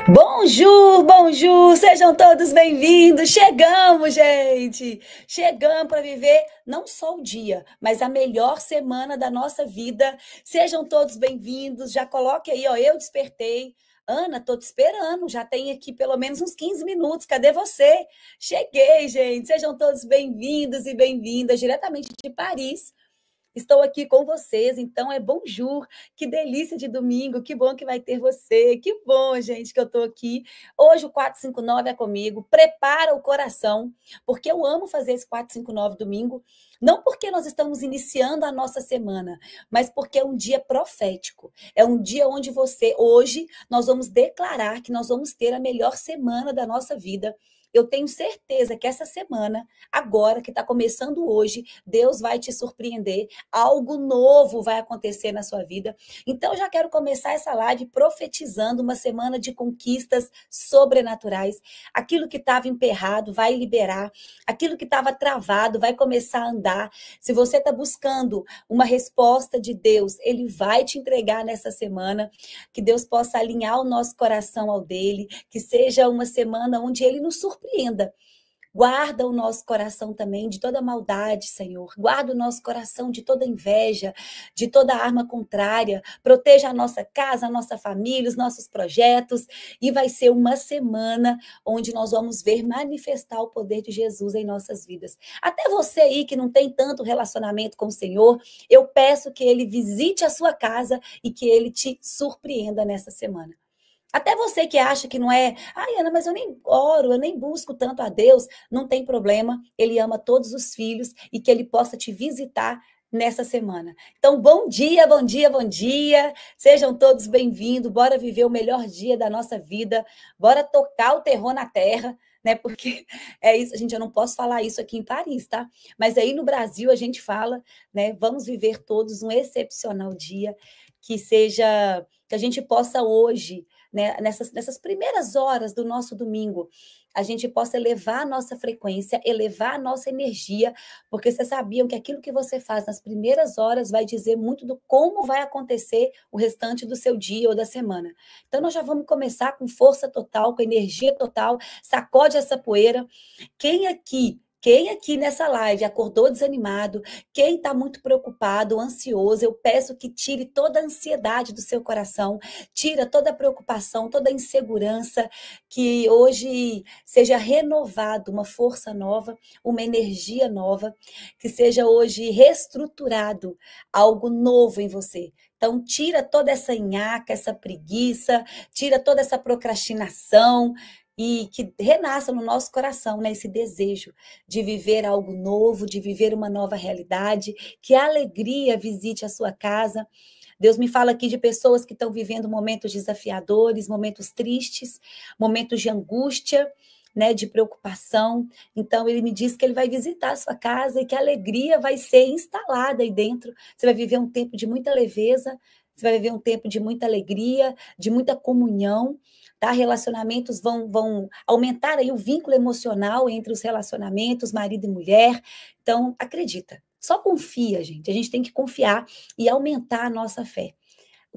Bonjour, bonjour, sejam todos bem-vindos. Chegamos, gente. Chegamos para viver não só o dia, mas a melhor semana da nossa vida. Sejam todos bem-vindos. Já coloque aí, ó, eu despertei. Ana, tô te esperando. Já tem aqui pelo menos uns 15 minutos. Cadê você? Cheguei, gente. Sejam todos bem-vindos e bem-vindas diretamente de Paris. Estou aqui com vocês, então é bonjour, que delícia de domingo, que bom que vai ter você, que bom, gente, que eu estou aqui. Hoje o 459 é comigo, prepara o coração, porque eu amo fazer esse 459 domingo, não porque nós estamos iniciando a nossa semana, mas porque é um dia profético, é um dia onde hoje, nós vamos declarar que nós vamos ter a melhor semana da nossa vida. Eu tenho certeza que essa semana, agora que está começando hoje, Deus vai te surpreender, algo novo vai acontecer na sua vida. Então, eu já quero começar essa live profetizando uma semana de conquistas sobrenaturais. Aquilo que estava emperrado vai liberar, aquilo que estava travado vai começar a andar. Se você está buscando uma resposta de Deus, Ele vai te entregar nessa semana. Que Deus possa alinhar o nosso coração ao dele, que seja uma semana onde Ele nos surpreenda. Guarda o nosso coração também de toda maldade, Senhor. Guarda o nosso coração de toda inveja, de toda arma contrária. Proteja a nossa casa, a nossa família, os nossos projetos. E vai ser uma semana onde nós vamos ver manifestar o poder de Jesus em nossas vidas. Até você aí que não tem tanto relacionamento com o Senhor, eu peço que Ele visite a sua casa e que Ele te surpreenda nessa semana. Até você que acha que não é, ai, Ana, mas eu nem oro, eu nem busco tanto a Deus, não tem problema, Ele ama todos os filhos e que Ele possa te visitar nessa semana. Então, bom dia, bom dia, bom dia, sejam todos bem-vindos, bora viver o melhor dia da nossa vida, bora tocar o terror na terra, né, porque é isso, gente, eu não posso falar isso aqui em Paris, tá? Mas aí no Brasil a gente fala, né, vamos viver todos um excepcional dia, que seja, que a gente possa hoje, né, nessas primeiras horas do nosso domingo, a gente possa elevar a nossa frequência, elevar a nossa energia, porque vocês sabiam que aquilo que você faz nas primeiras horas vai dizer muito do como vai acontecer o restante do seu dia ou da semana. Então, nós já vamos começar com força total, com energia total, sacode essa poeira. Quem aqui nessa live acordou desanimado, quem está muito preocupado, ansioso, eu peço que tire toda a ansiedade do seu coração, tira toda a preocupação, toda a insegurança, que hoje seja renovado uma força nova, uma energia nova, que seja hoje reestruturado algo novo em você. Então, tira toda essa nhaca, essa preguiça, tira toda essa procrastinação, e que renasça no nosso coração, né, esse desejo de viver algo novo, de viver uma nova realidade, que a alegria visite a sua casa. Deus me fala aqui de pessoas que estão vivendo momentos desafiadores, momentos tristes, momentos de angústia, né, de preocupação. Então, ele me diz que ele vai visitar a sua casa e que a alegria vai ser instalada aí dentro. Você vai viver um tempo de muita leveza, você vai viver um tempo de muita alegria, de muita comunhão, tá? Relacionamentos vão aumentar aí o vínculo emocional entre os relacionamentos, marido e mulher. Então, acredita. Só confia, gente. A gente tem que confiar e aumentar a nossa fé.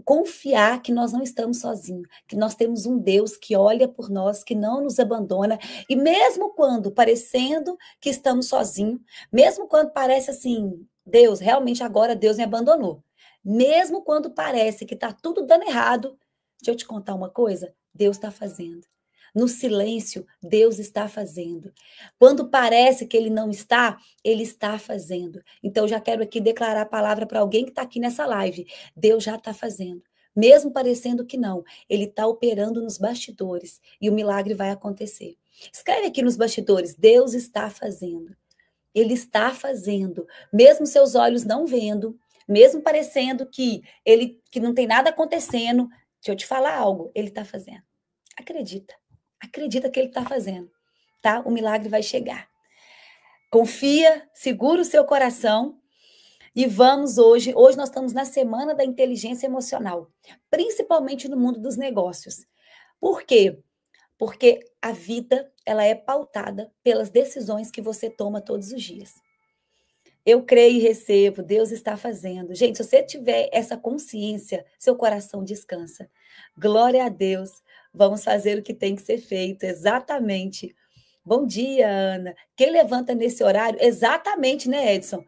Confiar que nós não estamos sozinhos, que nós temos um Deus que olha por nós, que não nos abandona, e mesmo quando parecendo que estamos sozinhos, mesmo quando parece assim, Deus, realmente agora Deus me abandonou, mesmo quando parece que está tudo dando errado, deixa eu te contar uma coisa, Deus está fazendo. No silêncio, Deus está fazendo. Quando parece que Ele não está, Ele está fazendo. Então, eu já quero aqui declarar a palavra para alguém que está aqui nessa live. Deus já está fazendo. Mesmo parecendo que não, Ele está operando nos bastidores e o milagre vai acontecer. Escreve aqui nos bastidores, Deus está fazendo. Ele está fazendo. Mesmo seus olhos não vendo, mesmo parecendo que não tem nada acontecendo, deixa eu te falar algo, Ele está fazendo. Acredita. Acredita que Ele está fazendo, tá? O milagre vai chegar. Confia, segura o seu coração e vamos hoje nós estamos na semana da inteligência emocional, principalmente no mundo dos negócios. Por quê? Porque a vida, ela é pautada pelas decisões que você toma todos os dias. Eu creio e recebo, Deus está fazendo. Gente, se você tiver essa consciência, seu coração descansa. Glória a Deus. Vamos fazer o que tem que ser feito, exatamente. Bom dia, Ana. Quem levanta nesse horário? Exatamente, né, Edson?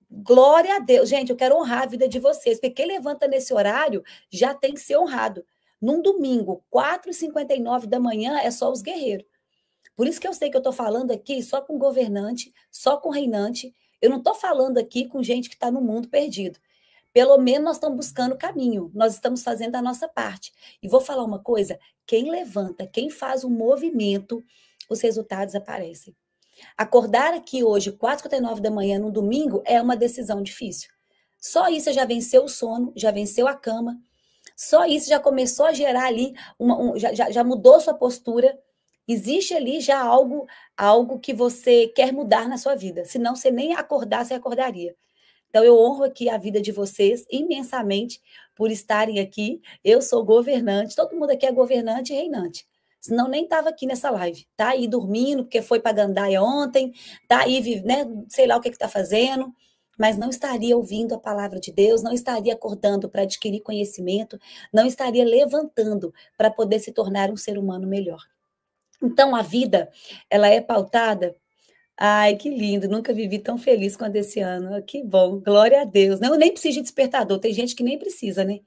Glória a Deus. Gente, eu quero honrar a vida de vocês, porque quem levanta nesse horário já tem que ser honrado. Num domingo, 4h59 da manhã, é só os guerreiros. Por isso que eu sei que eu estou falando aqui só com governante, só com reinante. Eu não estou falando aqui com gente que está no mundo perdido. Pelo menos nós estamos buscando o caminho, nós estamos fazendo a nossa parte. E vou falar uma coisa: quem levanta, quem faz um movimento, os resultados aparecem. Acordar aqui hoje, 4h59 da manhã, no domingo, é uma decisão difícil. Só isso já venceu o sono, já venceu a cama, só isso já começou a gerar ali, já mudou sua postura. Existe ali já algo que você quer mudar na sua vida. Senão você nem acordar, você acordaria. Então, eu honro aqui a vida de vocês imensamente por estarem aqui. Eu sou governante, todo mundo aqui é governante e reinante. Senão nem estava aqui nessa live. Tá aí dormindo, porque foi para Gandaia ontem, tá aí, né, sei lá o que está fazendo, mas não estaria ouvindo a palavra de Deus, não estaria acordando para adquirir conhecimento, não estaria levantando para poder se tornar um ser humano melhor. Então, a vida, ela é pautada. Ai, que lindo, nunca vivi tão feliz quanto esse ano. Que bom, glória a Deus. Não, eu nem preciso de despertador, tem gente que nem precisa, né?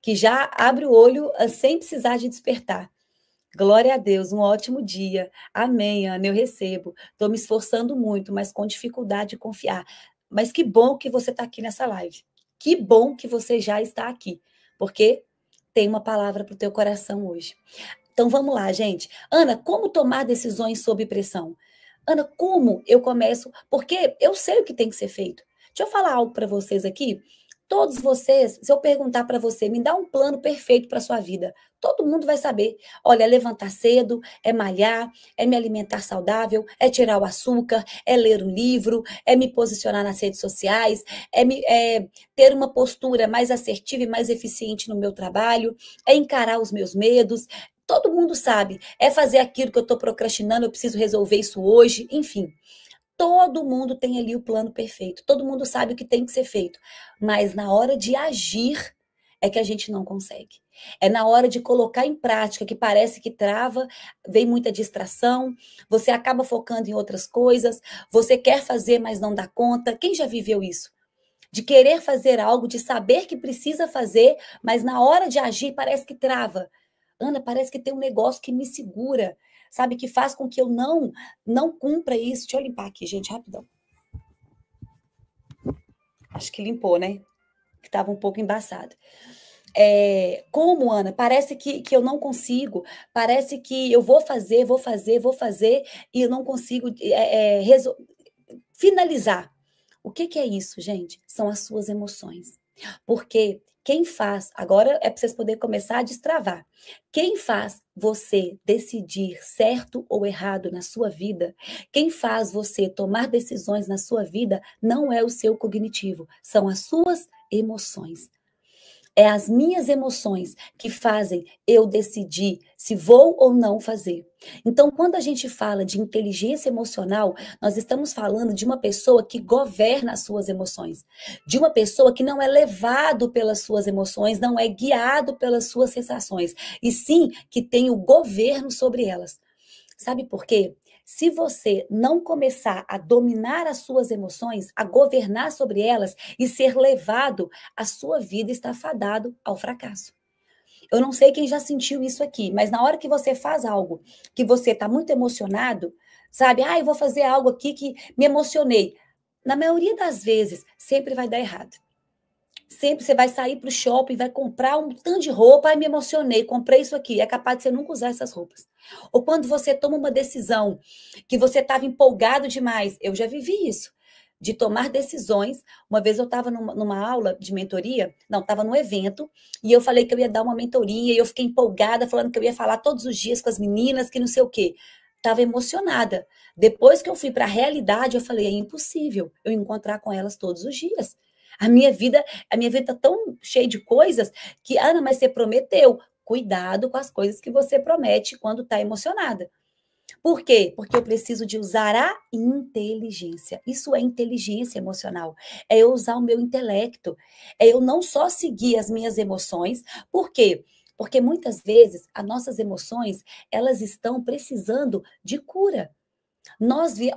Que já abre o olho sem precisar de despertar. Glória a Deus, um ótimo dia. Amém, Ana, eu recebo. Estou me esforçando muito, mas com dificuldade de confiar. Mas que bom que você está aqui nessa live. Que bom que você já está aqui, porque tem uma palavra para o teu coração hoje. Então vamos lá, gente. Ana, como tomar decisões sob pressão? Ana, como eu começo? Porque eu sei o que tem que ser feito. Deixa eu falar algo para vocês aqui. Todos vocês, se eu perguntar para você, me dá um plano perfeito para sua vida, todo mundo vai saber. Olha, é levantar cedo, é malhar, é me alimentar saudável, é tirar o açúcar, é ler um livro, é me posicionar nas redes sociais, é ter uma postura mais assertiva e mais eficiente no meu trabalho, é encarar os meus medos. Todo mundo sabe, é fazer aquilo que eu estou procrastinando, eu preciso resolver isso hoje, enfim. Todo mundo tem ali o plano perfeito, todo mundo sabe o que tem que ser feito, mas na hora de agir é que a gente não consegue. É na hora de colocar em prática que parece que trava, vem muita distração, você acaba focando em outras coisas, você quer fazer, mas não dá conta. Quem já viveu isso? De querer fazer algo, de saber que precisa fazer, mas na hora de agir parece que trava. Ana, parece que tem um negócio que me segura, sabe, que faz com que eu não cumpra isso. Deixa eu limpar aqui, gente, rapidão. Acho que limpou, né? Que estava um pouco embaçado. Como, Ana? Parece que eu não consigo, parece que eu vou fazer, e eu não consigo finalizar. O que é isso, gente? São as suas emoções. Porque quem faz, agora é para vocês poderem começar a destravar, quem faz você decidir certo ou errado na sua vida, quem faz você tomar decisões na sua vida, não é o seu cognitivo, são as suas emoções. É as minhas emoções que fazem eu decidir se vou ou não fazer. Então, quando a gente fala de inteligência emocional, nós estamos falando de uma pessoa que governa as suas emoções, de uma pessoa que não é levado pelas suas emoções, não é guiado pelas suas sensações, e sim que tem o governo sobre elas. Sabe por quê? Se você não começar a dominar as suas emoções, a governar sobre elas e ser levado, a sua vida está fadado ao fracasso. Eu não sei quem já sentiu isso aqui, mas na hora que você faz algo que você está muito emocionado, sabe? Eu vou fazer algo aqui que me emocionei. Na maioria das vezes, sempre vai dar errado. Sempre você vai sair para o shopping, vai comprar um tanto de roupa, me emocionei, comprei isso aqui. É capaz de você nunca usar essas roupas. Ou quando você toma uma decisão que você estava empolgado demais. Eu já vivi isso, de tomar decisões. Uma vez eu estava numa aula de mentoria, não, estava num evento, e eu falei que eu ia dar uma mentoria, e eu fiquei empolgada, falando que eu ia falar todos os dias com as meninas, que não sei o quê. Estava emocionada. Depois que eu fui para a realidade, eu falei, é impossível eu encontrar com elas todos os dias. A minha vida tá tão cheia de coisas que, Ana, mas você prometeu. Cuidado com as coisas que você promete quando está emocionada. Por quê? Porque eu preciso de usar a inteligência. Isso é inteligência emocional. É eu usar o meu intelecto. É eu não só seguir as minhas emoções. Por quê? Porque muitas vezes as nossas emoções, elas estão precisando de cura.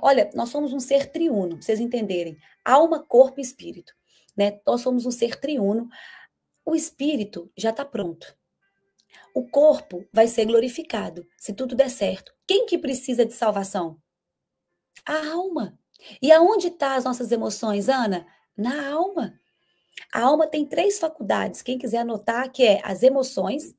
Olha, nós somos um ser triuno, pra vocês entenderem. Alma, corpo e espírito, né? Nós somos um ser triuno. O espírito já está pronto. O corpo vai ser glorificado, se tudo der certo. Quem que precisa de salvação? A alma. E aonde estão as nossas emoções, Ana? Na alma. A alma tem 3 faculdades, quem quiser anotar, que é as emoções,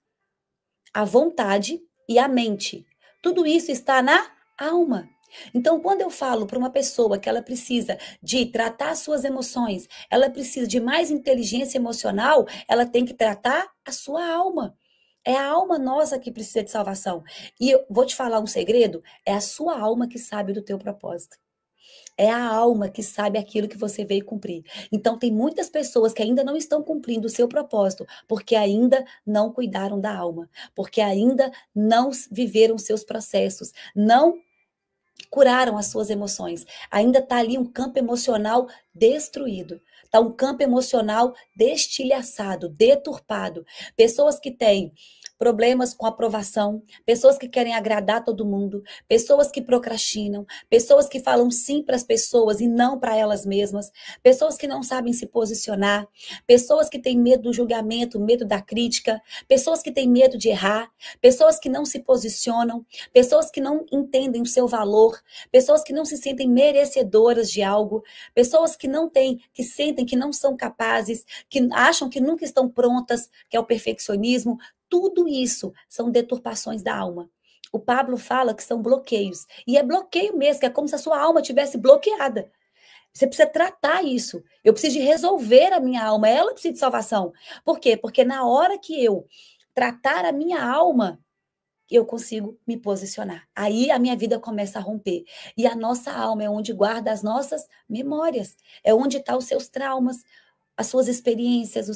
a vontade e a mente. Tudo isso está na alma. Então, quando eu falo para uma pessoa que ela precisa de tratar suas emoções, ela precisa de mais inteligência emocional, ela tem que tratar a sua alma. É a alma nossa que precisa de salvação. E eu vou te falar um segredo, é a sua alma que sabe do teu propósito. É a alma que sabe aquilo que você veio cumprir. Então, tem muitas pessoas que ainda não estão cumprindo o seu propósito, porque ainda não cuidaram da alma, porque ainda não viveram seus processos, não curaram as suas emoções. Ainda está ali um campo emocional destruído. Está um campo emocional destilhaçado, deturpado. Pessoas que têm problemas com aprovação, pessoas que querem agradar todo mundo, pessoas que procrastinam, pessoas que falam sim para as pessoas e não para elas mesmas, pessoas que não sabem se posicionar, pessoas que têm medo do julgamento, medo da crítica, pessoas que têm medo de errar, pessoas que não se posicionam, pessoas que não entendem o seu valor, pessoas que não se sentem merecedoras de algo, pessoas que não têm, que sentem que não são capazes, que acham que nunca estão prontas, que é o perfeccionismo. Tudo isso são deturpações da alma. O Pablo fala que são bloqueios. E é bloqueio mesmo, que é como se a sua alma tivesse bloqueada. Você precisa tratar isso. Eu preciso de resolver a minha alma. Ela precisa de salvação. Por quê? Porque na hora que eu tratar a minha alma, eu consigo me posicionar. Aí a minha vida começa a romper. E a nossa alma é onde guarda as nossas memórias. É onde estão os seus traumas, as suas experiências,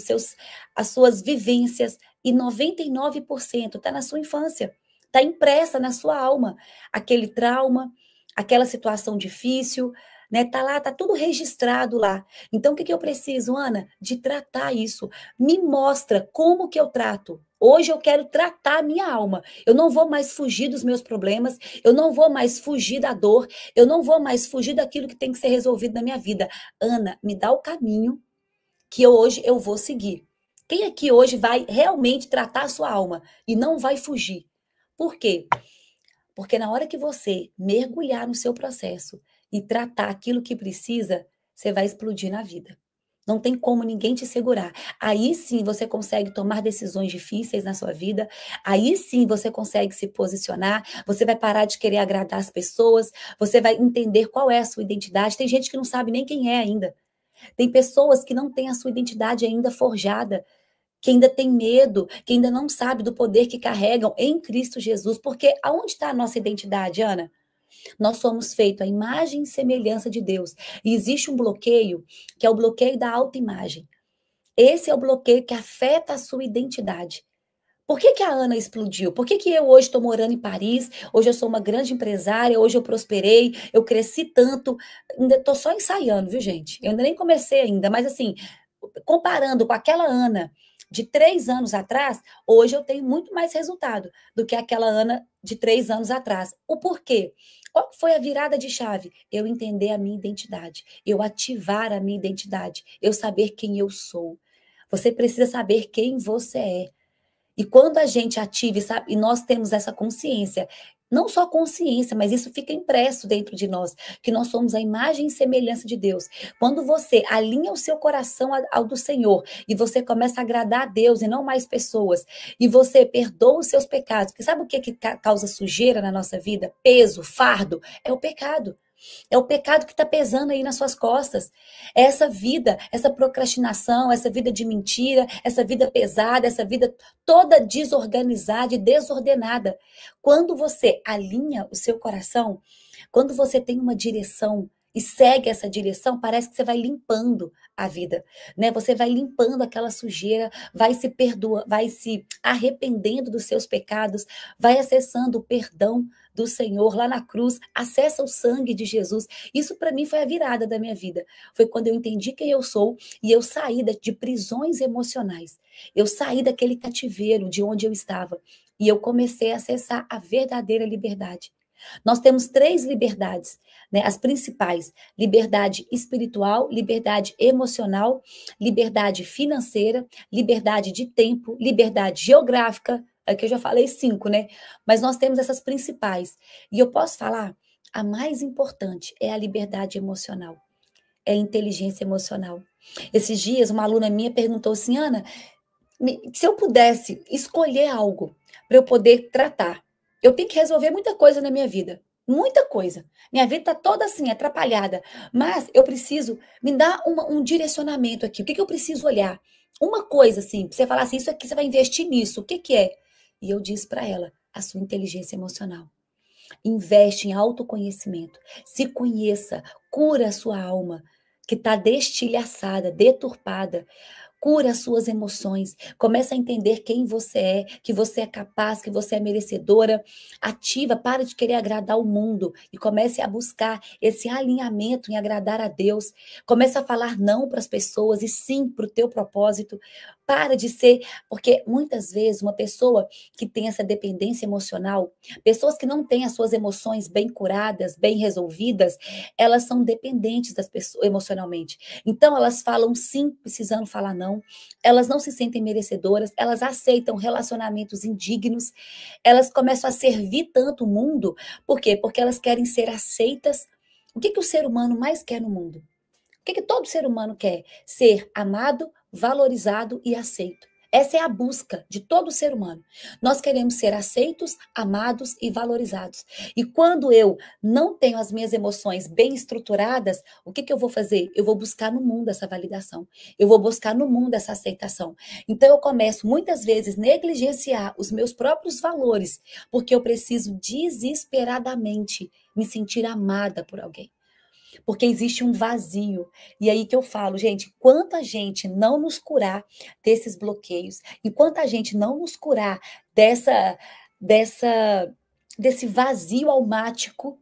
as suas vivências. E 99% está na sua infância. Está impressa na sua alma. Aquele trauma, aquela situação difícil, né? Tá lá, tá tudo registrado lá. Então, o que eu preciso, Ana? De tratar isso. Me mostra como que eu trato. Hoje eu quero tratar a minha alma. Eu não vou mais fugir dos meus problemas, eu não vou mais fugir da dor, eu não vou mais fugir daquilo que tem que ser resolvido na minha vida. Ana, me dá o caminho que hoje eu vou seguir. Quem aqui hoje vai realmente tratar a sua alma e não vai fugir? Por quê? Porque na hora que você mergulhar no seu processo e tratar aquilo que precisa, você vai explodir na vida. Não tem como ninguém te segurar. Aí sim você consegue tomar decisões difíceis na sua vida. Aí sim você consegue se posicionar. Você vai parar de querer agradar as pessoas. Você vai entender qual é a sua identidade. Tem gente que não sabe nem quem é ainda. Tem pessoas que não têm a sua identidade ainda forjada, que ainda tem medo, que ainda não sabe do poder que carregam em Cristo Jesus. Porque aonde está a nossa identidade, Ana? Nós somos feitos à imagem e semelhança de Deus. E existe um bloqueio, que é o bloqueio da autoimagem. Esse é o bloqueio que afeta a sua identidade. Por que a Ana explodiu? Por que eu hoje estou morando em Paris? Hoje eu sou uma grande empresária, hoje eu prosperei, eu cresci tanto. Ainda estou só ensaiando, viu, gente? Eu ainda nem comecei ainda, mas assim, comparando com aquela Ana de 3 anos atrás, hoje eu tenho muito mais resultado do que aquela Ana de 3 anos atrás. O porquê? Qual foi a virada de chave? Eu entender a minha identidade, eu ativar a minha identidade, eu saber quem eu sou. Você precisa saber quem você é. E quando a gente ativa, sabe, e nós temos essa consciência, não só consciência, mas isso fica impresso dentro de nós, que nós somos a imagem e semelhança de Deus. Quando você alinha o seu coração ao do Senhor e você começa a agradar a Deus e não mais pessoas, e você perdoa os seus pecados, porque sabe o que causa sujeira na nossa vida? Peso, fardo, é o pecado. É o pecado que está pesando aí nas suas costas. É essa vida, essa procrastinação, essa vida de mentira, essa vida pesada, essa vida toda desorganizada e desordenada. Quando você alinha o seu coração, quando você tem uma direção e segue essa direção, parece que você vai limpando a vida, né? Você vai limpando aquela sujeira, vai se perdoando, vai se arrependendo dos seus pecados, vai acessando o perdão do Senhor lá na cruz, acessa o sangue de Jesus. Isso para mim foi a virada da minha vida. Foi quando eu entendi quem eu sou e eu saí de prisões emocionais. Eu saí daquele cativeiro de onde eu estava e eu comecei a acessar a verdadeira liberdade. Nós temos 3 liberdades, né? As principais: liberdade espiritual, liberdade emocional, liberdade financeira, liberdade de tempo, liberdade geográfica. Aqui eu já falei 5, né? Mas nós temos essas principais. E eu posso falar, a mais importante é a liberdade emocional, é a inteligência emocional. Esses dias, uma aluna minha perguntou assim, Ana, se eu pudesse escolher algo para eu poder tratar, eu tenho que resolver muita coisa na minha vida. Muita coisa. Minha vida está toda assim, atrapalhada. Mas eu preciso me dar um direcionamento aqui. O que eu preciso olhar? Uma coisa assim, você falar assim, isso aqui você vai investir nisso. O que é? E eu disse para ela, a sua inteligência emocional. Investe em autoconhecimento. Se conheça, cura a sua alma, que está destilhaçada, deturpada. Cura as suas emoções, começa a entender quem você é capaz, que você é merecedora, ativa, para de querer agradar o mundo e comece a buscar esse alinhamento em agradar a Deus. Comece a falar não para as pessoas e sim para o teu propósito. Para de ser, porque muitas vezes uma pessoa que tem essa dependência emocional, pessoas que não têm as suas emoções bem curadas, bem resolvidas, elas são dependentes das pessoas emocionalmente. Então elas falam sim, precisando falar não. Elas não se sentem merecedoras, elas aceitam relacionamentos indignos, elas começam a servir tanto o mundo, por quê? Porque elas querem ser aceitas. O que o ser humano mais quer no mundo? O que todo ser humano quer? Ser amado, valorizado e aceito. Essa é a busca de todo ser humano. Nós queremos ser aceitos, amados e valorizados. E quando eu não tenho as minhas emoções bem estruturadas, o que eu vou fazer? Eu vou buscar no mundo essa validação. Eu vou buscar no mundo essa aceitação. Então eu começo muitas vezes a negligenciar os meus próprios valores, porque eu preciso desesperadamente me sentir amada por alguém. Porque existe um vazio. E aí que eu falo, gente, quanta gente não nos curar desses bloqueios, e quanta gente não nos curar dessa desse vazio almático,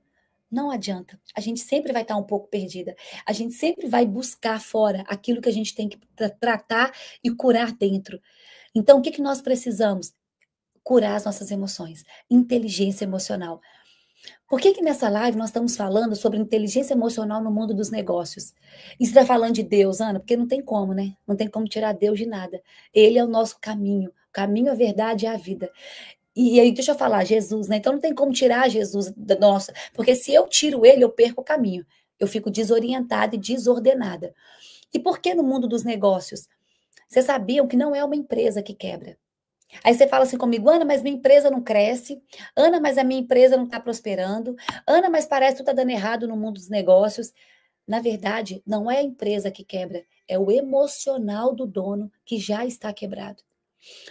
não adianta. A gente sempre vai estar um pouco perdida. A gente sempre vai buscar fora aquilo que a gente tem que tratar e curar dentro. Então, o que nós precisamos? Curar as nossas emoções, inteligência emocional. Por que nessa live nós estamos falando sobre inteligência emocional no mundo dos negócios? E você está falando de Deus, Ana? Porque não tem como, né? Não tem como tirar Deus de nada. Ele é o nosso caminho. O caminho, a verdade e a vida. E aí, deixa eu falar, Jesus, né? Então não tem como tirar Jesus da nossa. Porque se eu tiro ele, eu perco o caminho. Eu fico desorientada e desordenada. E por que no mundo dos negócios? Vocês sabiam que não é uma empresa que quebra. Aí você fala assim comigo, Ana, mas minha empresa não cresce. Ana, mas a minha empresa não está prosperando. Ana, mas parece que tu está dando errado no mundo dos negócios. Na verdade, não é a empresa que quebra, é o emocional do dono que já está quebrado.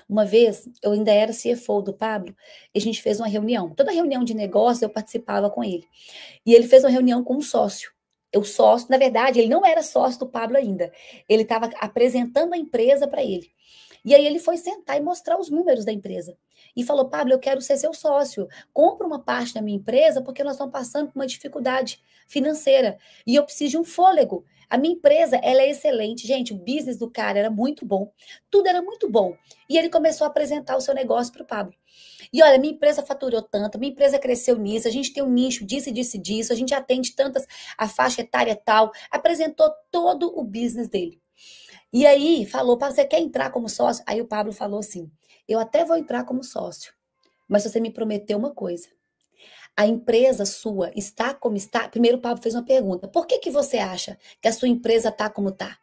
Uma vez, eu ainda era CFO do Pablo, e a gente fez uma reunião. Toda reunião de negócio eu participava com ele. E ele fez uma reunião com um sócio. O sócio, na verdade, ele não era sócio do Pablo ainda. Ele estava apresentando a empresa para ele. E aí ele foi sentar e mostrar os números da empresa. E falou, Pablo, eu quero ser seu sócio. Compra uma parte da minha empresa porque nós estamos passando por uma dificuldade financeira. E eu preciso de um fôlego. A minha empresa, ela é excelente. Gente, o business do cara era muito bom. Tudo era muito bom. E ele começou a apresentar o seu negócio para o Pablo. E olha, minha empresa faturou tanto, minha empresa cresceu nisso, a gente tem um nicho disso e disso e disso, a gente atende tantas, a faixa etária tal. Apresentou todo o business dele. E aí falou, você quer entrar como sócio? Aí o Pablo falou assim, eu até vou entrar como sócio, mas você me prometeu uma coisa. A empresa sua está como está? Primeiro o Pablo fez uma pergunta, por que você acha que a sua empresa está como está?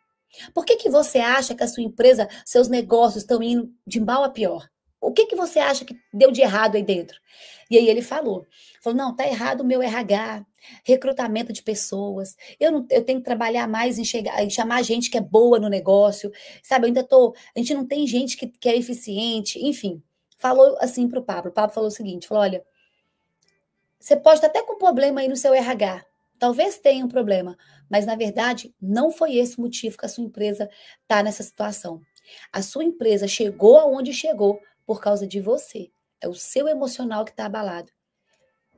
Por que você acha que a sua empresa, seus negócios estão indo de mal a pior? O que você acha que deu de errado aí dentro? E aí ele falou, não, tá errado o meu RH, recrutamento de pessoas, eu tenho que trabalhar mais em chamar gente que é boa no negócio, sabe, a gente não tem gente que é eficiente, enfim. Falou assim pro Pablo, o Pablo falou o seguinte, falou, olha, você pode estar até com problema aí no seu RH, Talvez tenha um problema, mas na verdade não foi esse o motivo que a sua empresa está nessa situação. A sua empresa chegou aonde chegou por causa de você. É o seu emocional que está abalado.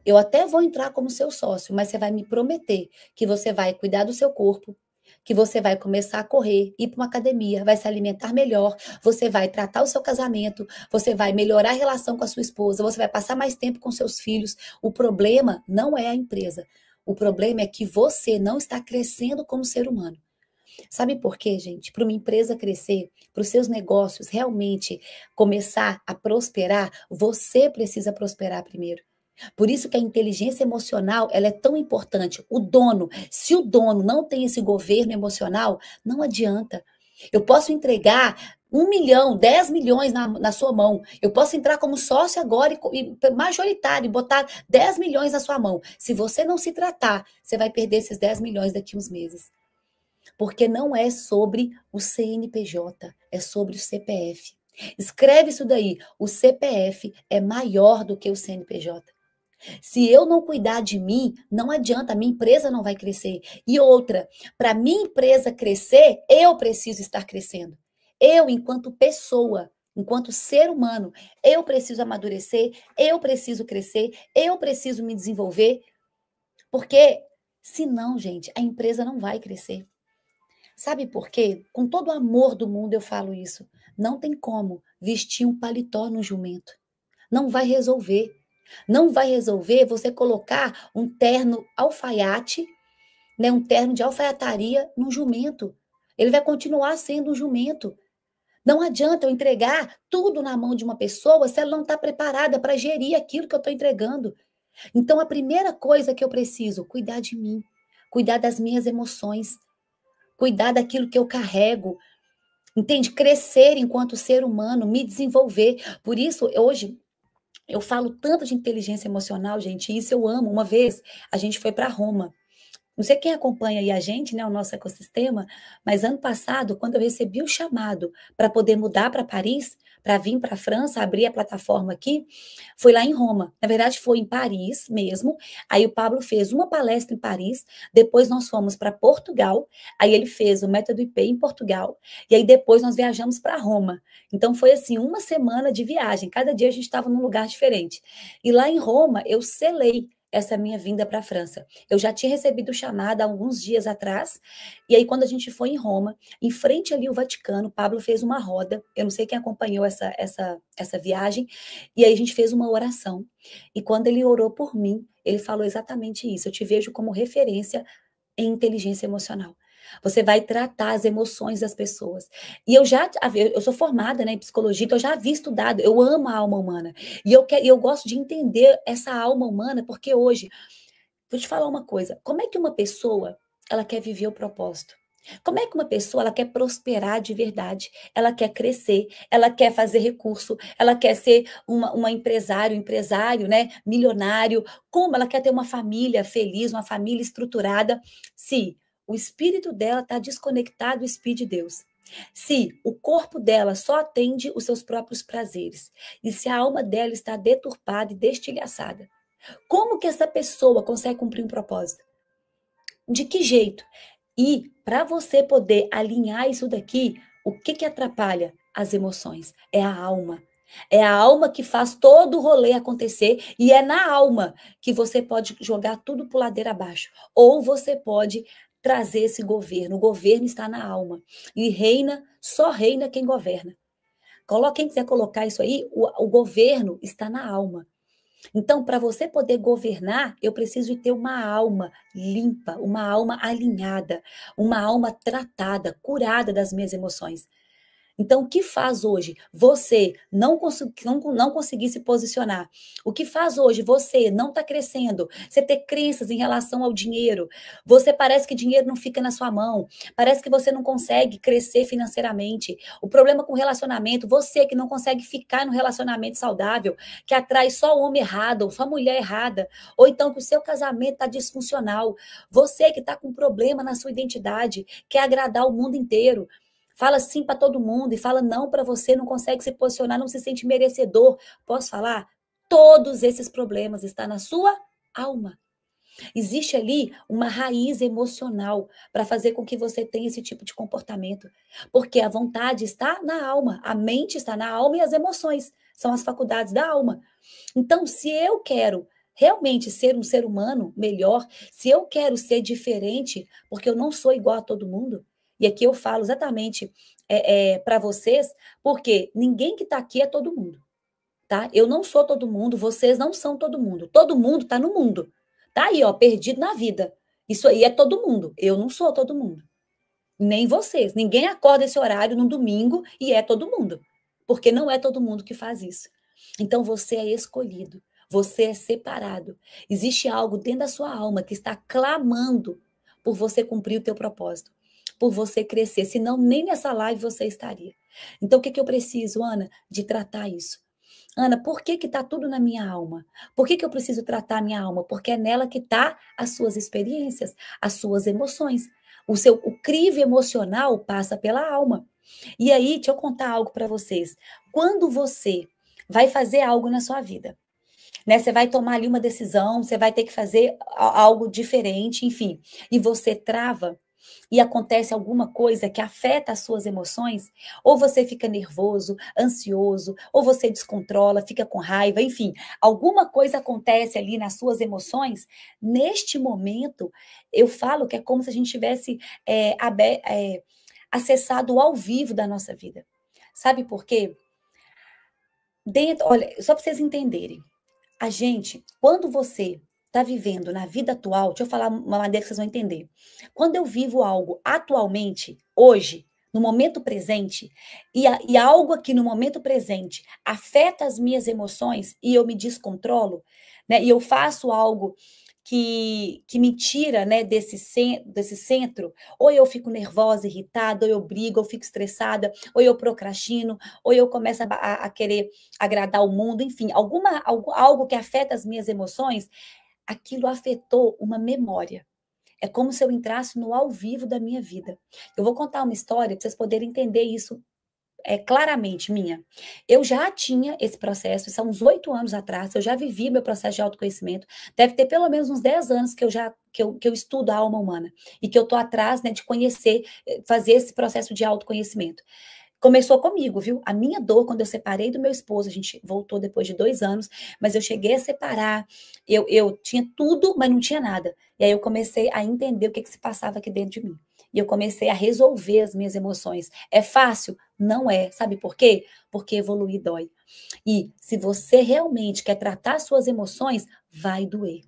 Eu até vou entrar como seu sócio, mas você vai me prometer que você vai cuidar do seu corpo, que você vai começar a correr, ir para uma academia, vai se alimentar melhor, você vai tratar o seu casamento, você vai melhorar a relação com a sua esposa, você vai passar mais tempo com seus filhos. O problema não é a empresa. O problema é que você não está crescendo como ser humano. Sabe por quê, gente? Para uma empresa crescer, para os seus negócios realmente começar a prosperar, você precisa prosperar primeiro. Por isso que a inteligência emocional, ela é tão importante. O dono, se o dono não tem esse governo emocional, não adianta. Eu posso entregar 1 milhão, 10 milhões na sua mão. Eu posso entrar como sócio agora e majoritário, e botar 10 milhões na sua mão. Se você não se tratar, você vai perder esses 10 milhões daqui a uns meses. Porque não é sobre o CNPJ, é sobre o CPF. Escreve isso daí. O CPF é maior do que o CNPJ. Se eu não cuidar de mim, não adianta, a minha empresa não vai crescer. E outra, para minha empresa crescer, eu preciso estar crescendo. Eu, enquanto pessoa, enquanto ser humano, eu preciso amadurecer, eu preciso crescer, eu preciso me desenvolver, porque senão, gente, a empresa não vai crescer. Sabe por quê? Com todo o amor do mundo eu falo isso. Não tem como vestir um paletó no jumento. Não vai resolver. Não vai resolver você colocar um terno alfaiate, né, um terno de alfaiataria num jumento. Ele vai continuar sendo um jumento. Não adianta eu entregar tudo na mão de uma pessoa se ela não está preparada para gerir aquilo que eu estou entregando. Então, a primeira coisa que eu preciso, cuidar de mim, cuidar das minhas emoções, cuidar daquilo que eu carrego, entende? Crescer enquanto ser humano, me desenvolver. Por isso, hoje, eu falo tanto de inteligência emocional, gente, e isso eu amo. Uma vez a gente foi para Roma. Não sei quem acompanha aí a gente, né, o nosso ecossistema, mas ano passado, quando eu recebi o chamado para poder mudar para Paris, para vir para a França, abrir a plataforma aqui, foi lá em Roma. Na verdade, foi em Paris mesmo. Aí o Pablo fez uma palestra em Paris, depois nós fomos para Portugal, aí ele fez o Método IP em Portugal, e aí depois nós viajamos para Roma. Então foi assim, uma semana de viagem, cada dia a gente estava num lugar diferente. E lá em Roma, eu selei essa minha vinda para a França. Eu já tinha recebido o chamado há alguns dias atrás, e aí quando a gente foi em Roma, em frente ali ao Vaticano, Pablo fez uma roda, eu não sei quem acompanhou essa viagem, e aí a gente fez uma oração. E quando ele orou por mim, ele falou exatamente isso, eu te vejo como referência em inteligência emocional. Você vai tratar as emoções das pessoas. E eu sou formada, né, em psicologia, então eu já havia estudado, eu amo a alma humana. E eu gosto de entender essa alma humana, porque hoje, vou te falar uma coisa, como é que uma pessoa, ela quer viver o propósito? Como é que uma pessoa, ela quer prosperar de verdade? Ela quer crescer, ela quer fazer recurso, ela quer ser uma empresário, né, milionário. Como ela quer ter uma família feliz, uma família estruturada, se o espírito dela está desconectado do espírito de Deus? Se o corpo dela só atende os seus próprios prazeres, e se a alma dela está deturpada e destilhaçada, como que essa pessoa consegue cumprir um propósito? De que jeito? E para você poder alinhar isso daqui, o que que atrapalha? As emoções. É a alma. É a alma que faz todo o rolê acontecer e é na alma que você pode jogar tudo por ladeira abaixo. Ou você pode trazer esse governo. O governo está na alma. E reina, só reina quem governa. Quem quiser colocar isso aí, o governo está na alma. Então, para você poder governar, eu preciso de ter uma alma limpa, uma alma alinhada, uma alma tratada, curada das minhas emoções. Então, o que faz hoje você não conseguir se posicionar? O que faz hoje você não estar crescendo? Você ter crenças em relação ao dinheiro? Você parece que dinheiro não fica na sua mão. Parece que você não consegue crescer financeiramente. O problema com o relacionamento, você que não consegue ficar no relacionamento saudável, que atrai só homem errado, ou só mulher errada, ou então que o seu casamento está disfuncional. Você que está com problema na sua identidade, quer agradar o mundo inteiro. Fala sim para todo mundo e fala não para você, não consegue se posicionar, não se sente merecedor. Posso falar? Todos esses problemas estão na sua alma. Existe ali uma raiz emocional para fazer com que você tenha esse tipo de comportamento. Porque a vontade está na alma, a mente está na alma e as emoções são as faculdades da alma. Então, se eu quero realmente ser um ser humano melhor, se eu quero ser diferente, porque eu não sou igual a todo mundo, e aqui eu falo exatamente para vocês, porque ninguém que está aqui é todo mundo, tá? Eu não sou todo mundo, vocês não são todo mundo está no mundo, tá aí, ó, perdido na vida. Isso aí é todo mundo, eu não sou todo mundo, nem vocês. Ninguém acorda esse horário no domingo e é todo mundo, porque não é todo mundo que faz isso. Então você é escolhido, você é separado. Existe algo dentro da sua alma que está clamando por você cumprir o teu propósito, por você crescer, senão nem nessa live você estaria. Então o que eu preciso, Ana? De tratar isso. Ana, por que está tudo na minha alma? Por que eu preciso tratar a minha alma? Porque é nela que está as suas experiências, as suas emoções. O crivo emocional passa pela alma. E aí, deixa eu contar algo para vocês. Quando você vai fazer algo na sua vida, né? Você vai tomar ali uma decisão, você vai ter que fazer algo diferente, enfim, e você trava e acontece alguma coisa que afeta as suas emoções, ou você fica nervoso, ansioso, ou você descontrola, fica com raiva, enfim, alguma coisa acontece ali nas suas emoções, neste momento, eu falo que é como se a gente tivesse acessado o ao vivo da nossa vida. Sabe por quê? Olha, só para vocês entenderem, a gente, quando você está vivendo na vida atual, deixa eu falar uma maneira que vocês vão entender. Quando eu vivo algo atualmente, hoje, no momento presente, e algo aqui no momento presente afeta as minhas emoções e eu me descontrolo, né? E eu faço algo que me tira, né, desse centro, ou eu fico nervosa, irritada, ou eu brigo, ou eu fico estressada, ou eu procrastino, ou eu começo a querer agradar o mundo, enfim, algo que afeta as minhas emoções, aquilo afetou uma memória. É como se eu entrasse no ao vivo da minha vida. Eu vou contar uma história para vocês poderem entender isso claramente minha. Eu já tinha esse processo, isso há uns 8 anos atrás, eu já vivi meu processo de autoconhecimento, deve ter pelo menos uns 10 anos que eu estudo a alma humana, e que eu estou atrás, né, de conhecer, fazer esse processo de autoconhecimento. Começou comigo, viu? A minha dor, quando eu separei do meu esposo, a gente voltou depois de 2 anos, mas eu cheguei a separar, eu tinha tudo, mas não tinha nada. E aí eu comecei a entender o que se passava aqui dentro de mim. E eu comecei a resolver as minhas emoções. É fácil? Não é. Sabe por quê? Porque evoluir dói. E se você realmente quer tratar suas emoções, vai doer.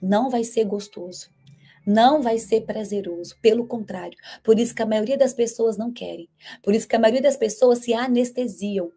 Não vai ser gostoso. Não vai ser prazeroso, pelo contrário. Por isso que a maioria das pessoas não querem. Por isso que a maioria das pessoas se anestesiam.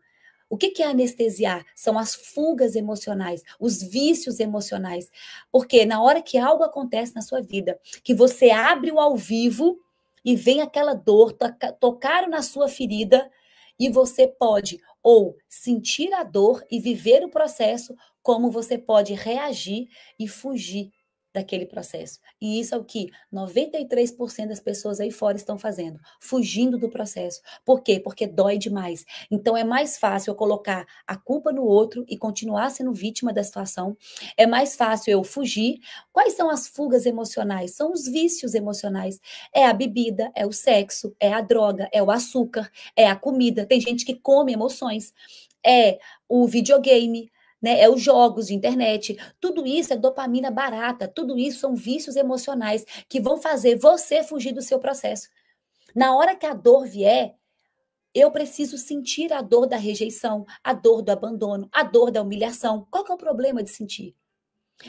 O que é anestesiar? São as fugas emocionais, os vícios emocionais. Porque na hora que algo acontece na sua vida, que você abre o ao vivo e vem aquela dor, tocaram na sua ferida, e você pode ou sentir a dor e viver o processo, como você pode reagir e fugir daquele processo. E isso é o que 93% das pessoas aí fora estão fazendo, fugindo do processo. Por quê? Porque dói demais. Então é mais fácil eu colocar a culpa no outro e continuar sendo vítima da situação. É mais fácil eu fugir. Quais são as fugas emocionais? São os vícios emocionais. É a bebida, é o sexo, é a droga, é o açúcar, é a comida. Tem gente que come emoções. É o videogame, né? É os jogos de internet. Tudo isso é dopamina barata. Tudo isso são vícios emocionais que vão fazer você fugir do seu processo. Na hora que a dor vier, eu preciso sentir a dor da rejeição, a dor do abandono, a dor da humilhação. Qual que é o problema de sentir?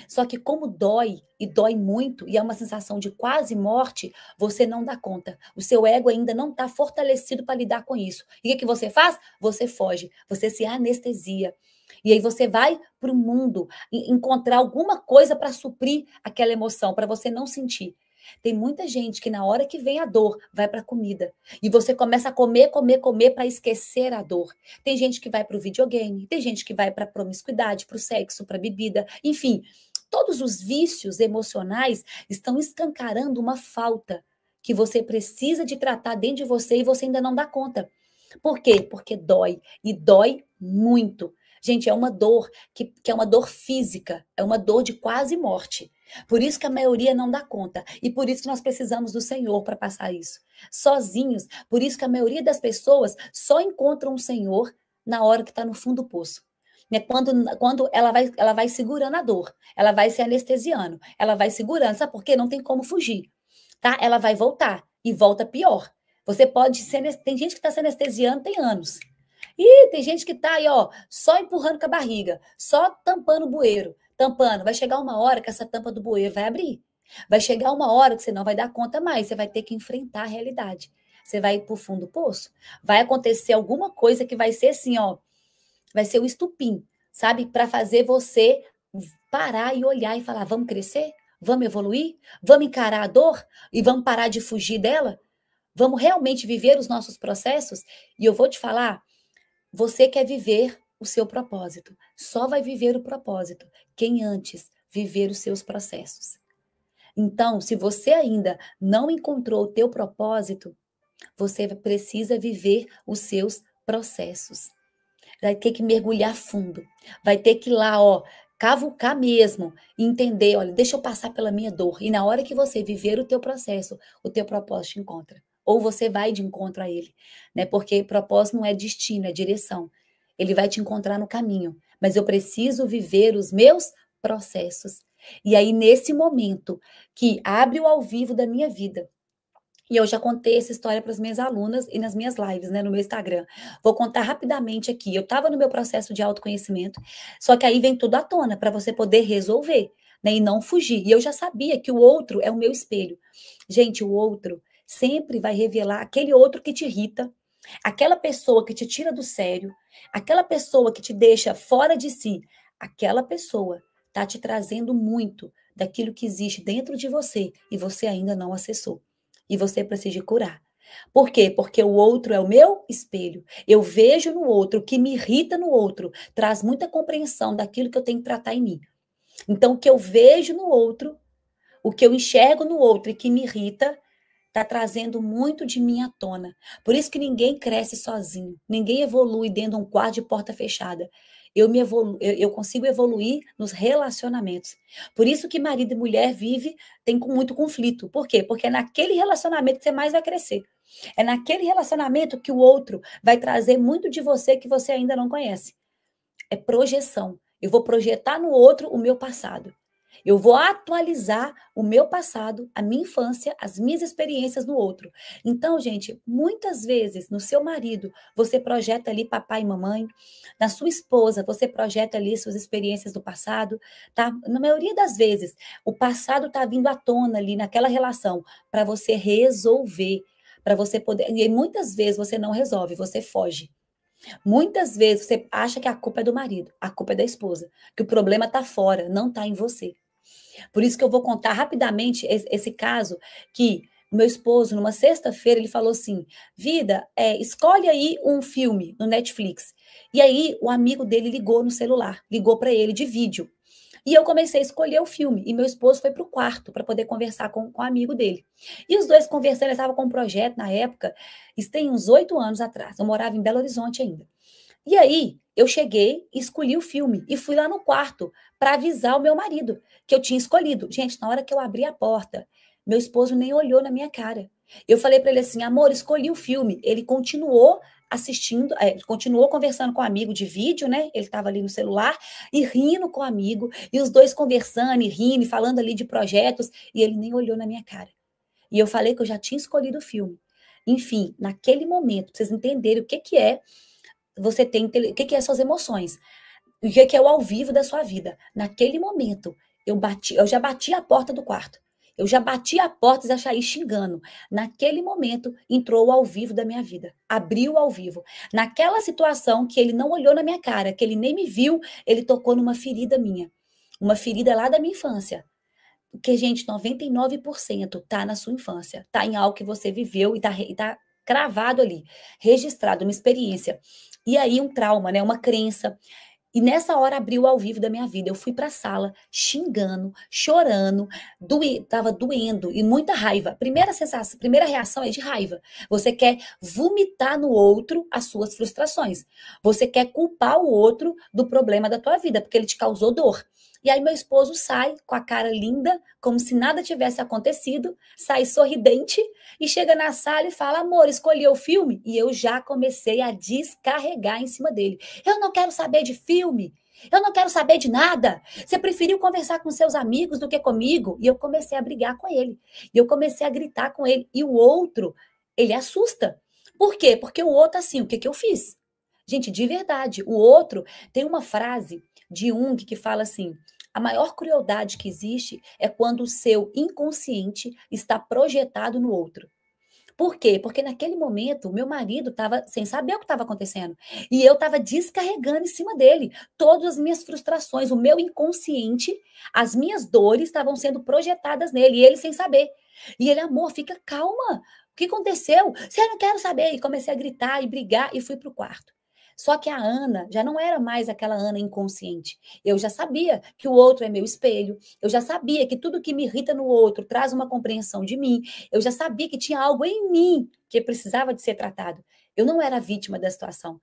Só que como dói, e dói muito, e é uma sensação de quase morte, você não dá conta. O seu ego ainda não está fortalecido para lidar com isso. E o que você faz? Você foge, você se anestesia. E aí você vai para o mundo encontrar alguma coisa para suprir aquela emoção, para você não sentir. Tem muita gente que na hora que vem a dor, vai para a comida. E você começa a comer, comer, comer para esquecer a dor. Tem gente que vai para o videogame, tem gente que vai para a promiscuidade, para o sexo, para a bebida, enfim. Todos os vícios emocionais estão escancarando uma falta que você precisa de tratar dentro de você e você ainda não dá conta. Por quê? Porque dói, e dói muito. Gente, é uma dor que é uma dor física, é uma dor de quase morte. Por isso que a maioria não dá conta. E por isso que nós precisamos do Senhor para passar isso. Sozinhos, por isso que a maioria das pessoas só encontram o Senhor na hora que está no fundo do poço. Né? Quando ela vai segurando a dor, ela vai se anestesiando, ela vai segurando, sabe por quê? Não tem como fugir, tá? Ela vai voltar e volta pior. Você pode ser, tem gente que está se anestesiando tem anos. E tem gente que tá aí, ó, só empurrando com a barriga, só tampando o bueiro, tampando. Vai chegar uma hora que essa tampa do bueiro vai abrir. Vai chegar uma hora que você não vai dar conta mais, você vai ter que enfrentar a realidade. Você vai ir pro fundo do poço. Vai acontecer alguma coisa que vai ser assim, ó, vai ser o estupim, sabe? Para fazer você parar e olhar e falar: vamos crescer? Vamos evoluir? Vamos encarar a dor? E vamos parar de fugir dela? Vamos realmente viver os nossos processos? E eu vou te falar, você quer viver o seu propósito. Só vai viver o propósito quem antes viver os seus processos. Então, se você ainda não encontrou o teu propósito, você precisa viver os seus processos. Vai ter que mergulhar fundo. Vai ter que ir lá, ó, cavucar mesmo e entender, olha, deixa eu passar pela minha dor. E na hora que você viver o teu processo, o teu propósito te encontra. Ou você vai de encontro a ele, né? Porque propósito não é destino, é direção. Ele vai te encontrar no caminho. Mas eu preciso viver os meus processos. E aí, nesse momento que abre o ao vivo da minha vida, e eu já contei essa história para as minhas alunas e nas minhas lives, né, no meu Instagram. Vou contar rapidamente aqui. Eu estava no meu processo de autoconhecimento, só que aí vem tudo à tona para você poder resolver, né, e não fugir. E eu já sabia que o outro é o meu espelho. Gente, o outro sempre vai revelar aquele outro que te irrita, aquela pessoa que te tira do sério, aquela pessoa que te deixa fora de si. Aquela pessoa tá te trazendo muito daquilo que existe dentro de você e você ainda não acessou. E você precisa curar. Por quê? Porque o outro é o meu espelho. Eu vejo no outro, o que me irrita no outro, traz muita compreensão daquilo que eu tenho que tratar em mim. Então, o que eu vejo no outro, o que eu enxergo no outro e que me irrita, está trazendo muito de mim à tona. Por isso que ninguém cresce sozinho, ninguém evolui dentro de um quarto de porta fechada. Eu consigo evoluir nos relacionamentos. Por isso que marido e mulher tem muito conflito. Por quê? Porque é naquele relacionamento que você mais vai crescer. É naquele relacionamento que o outro vai trazer muito de você que você ainda não conhece. É projeção. Eu vou projetar no outro o meu passado. Eu vou atualizar o meu passado, a minha infância, as minhas experiências no outro. Então, gente, muitas vezes no seu marido, você projeta ali papai e mamãe, na sua esposa, você projeta ali suas experiências do passado, tá? Na maioria das vezes, o passado tá vindo à tona ali naquela relação para você resolver, para você poder. E muitas vezes você não resolve, você foge. Muitas vezes você acha que a culpa é do marido, a culpa é da esposa, que o problema está fora, não está em você. Por isso que eu vou contar rapidamente esse caso que meu esposo, numa sexta-feira, ele falou assim, vida, escolhe aí um filme no Netflix. E aí o amigo dele ligou no celular, ligou para ele de vídeo. E eu comecei a escolher o filme. E meu esposo foi para o quarto para poder conversar com o amigo dele. E os dois conversando, ele estava com um projeto na época, isso tem uns 8 anos atrás. Eu morava em Belo Horizonte ainda. E aí, eu cheguei, escolhi o filme e fui lá no quarto para avisar o meu marido que eu tinha escolhido. Gente, na hora que eu abri a porta, meu esposo nem olhou na minha cara. Eu falei para ele assim, amor, escolhi o filme. Ele continuou assistindo, continuou conversando com o amigo de vídeo, né? Ele estava ali no celular e rindo com o amigo, e os dois conversando e rindo, e falando ali de projetos, e ele nem olhou na minha cara. E eu falei que eu já tinha escolhido o filme. Enfim, naquele momento, pra vocês entenderem o que é você tem, o que é suas emoções, o que é o ao vivo da sua vida. Naquele momento, eu já bati a porta do quarto. Eu já bati a porta e já saí xingando. Naquele momento, entrou o ao vivo da minha vida. Abriu o ao vivo. Naquela situação que ele não olhou na minha cara, que ele nem me viu, ele tocou numa ferida minha. Uma ferida lá da minha infância. Porque, gente, 99% tá na sua infância. Tá em algo que você viveu e tá cravado ali. Registrado, uma experiência. E aí um trauma, né? Uma crença. E nessa hora abriu o ao vivo da minha vida. Eu fui para a sala xingando, chorando, tava doendo e muita raiva. Primeira sensação, primeira reação é de raiva. Você quer vomitar no outro as suas frustrações. Você quer culpar o outro do problema da tua vida, porque ele te causou dor. E aí meu esposo sai com a cara linda, como se nada tivesse acontecido, sai sorridente e chega na sala e fala: amor, escolhi o filme? E eu já comecei a descarregar em cima dele. Eu não quero saber de filme. Eu não quero saber de nada. Você preferiu conversar com seus amigos do que comigo? E eu comecei a brigar com ele. E eu comecei a gritar com ele. E o outro, ele assusta. Por quê? Porque o outro, assim, o que que eu fiz? Gente, de verdade, o outro tem uma frase de Jung que fala assim: a maior crueldade que existe é quando o seu inconsciente está projetado no outro. Por quê? Porque naquele momento o meu marido estava sem saber o que estava acontecendo. E eu estava descarregando em cima dele todas as minhas frustrações, o meu inconsciente, as minhas dores estavam sendo projetadas nele, e ele sem saber. E ele, amor, fica calma. O que aconteceu? Você não quer saber. E comecei a gritar e brigar e fui para o quarto. Só que a Ana já não era mais aquela Ana inconsciente. Eu já sabia que o outro é meu espelho. Eu já sabia que tudo que me irrita no outro traz uma compreensão de mim. Eu já sabia que tinha algo em mim que precisava de ser tratado. Eu não era vítima da situação.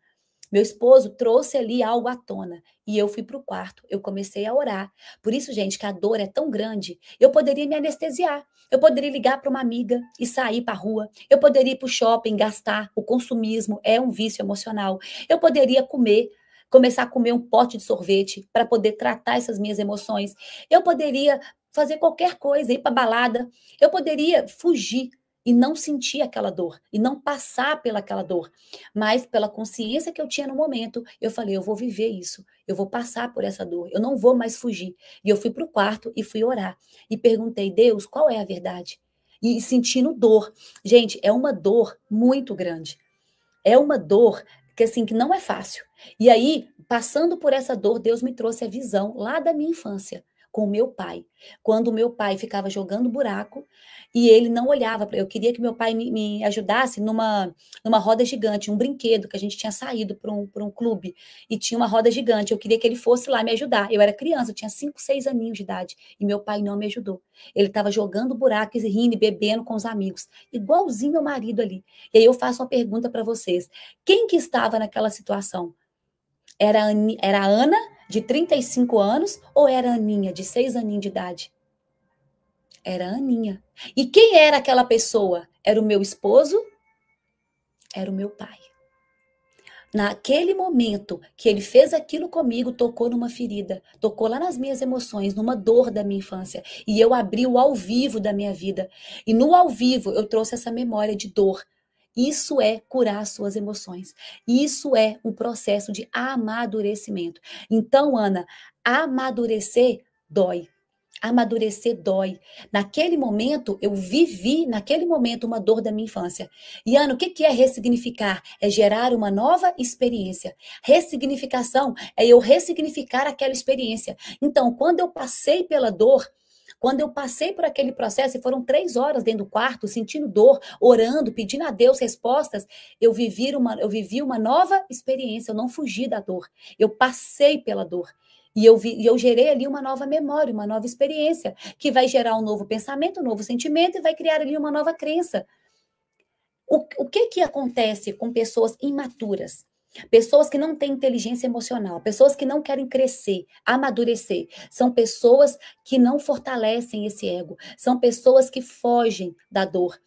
Meu esposo trouxe ali algo à tona e eu fui para o quarto. Eu comecei a orar. Por isso, gente, que a dor é tão grande. Eu poderia me anestesiar. Eu poderia ligar para uma amiga e sair para a rua. Eu poderia ir para o shopping, gastar. O consumismo é um vício emocional. Eu poderia comer, começar a comer um pote de sorvete para poder tratar essas minhas emoções. Eu poderia fazer qualquer coisa, ir para balada. Eu poderia fugir e não sentir aquela dor, e não passar pelaquela dor. Mas pela consciência que eu tinha no momento, eu falei: eu vou viver isso, eu vou passar por essa dor, eu não vou mais fugir. E eu fui para o quarto e fui orar. E perguntei: Deus, qual é a verdade? E sentindo dor. Gente, é uma dor muito grande. É uma dor que, assim, que não é fácil. E aí, passando por essa dor, Deus me trouxe a visão lá da minha infância, com o meu pai. Quando o meu pai ficava jogando buraco e ele não olhava para eu. Queria que meu pai me ajudasse numa roda gigante, um brinquedo que a gente tinha saído para um clube e tinha uma roda gigante. Eu queria que ele fosse lá me ajudar. Eu era criança, eu tinha 5, 6 aninhos de idade e meu pai não me ajudou. Ele estava jogando buraco e rindo e bebendo com os amigos, igualzinho meu marido ali. E aí eu faço uma pergunta para vocês: quem que estava naquela situação? Era a Ana, de 35 anos, ou era a Aninha, de 6 aninhos de idade? Era a Aninha. E quem era aquela pessoa? Era o meu esposo? Era o meu pai. Naquele momento que ele fez aquilo comigo, tocou numa ferida, tocou lá nas minhas emoções, numa dor da minha infância. E eu abri o ao vivo da minha vida. E no ao vivo eu trouxe essa memória de dor. Isso é curar as suas emoções. Isso é um processo de amadurecimento. Então, Ana, amadurecer dói. Amadurecer dói. Naquele momento, eu vivi, naquele momento, uma dor da minha infância. E, Ana, o que é ressignificar? É gerar uma nova experiência. Ressignificação é eu ressignificar aquela experiência. Então, quando eu passei pela dor, quando eu passei por aquele processo, e foram 3 horas dentro do quarto, sentindo dor, orando, pedindo a Deus respostas, eu vivi uma nova experiência, eu não fugi da dor. Eu passei pela dor. E eu gerei ali uma nova memória, uma nova experiência, que vai gerar um novo pensamento, um novo sentimento e vai criar ali uma nova crença. O que acontece com pessoas imaturas? Pessoas que não têm inteligência emocional, pessoas que não querem crescer, amadurecer, são pessoas que não fortalecem esse ego, são pessoas que fogem da dor.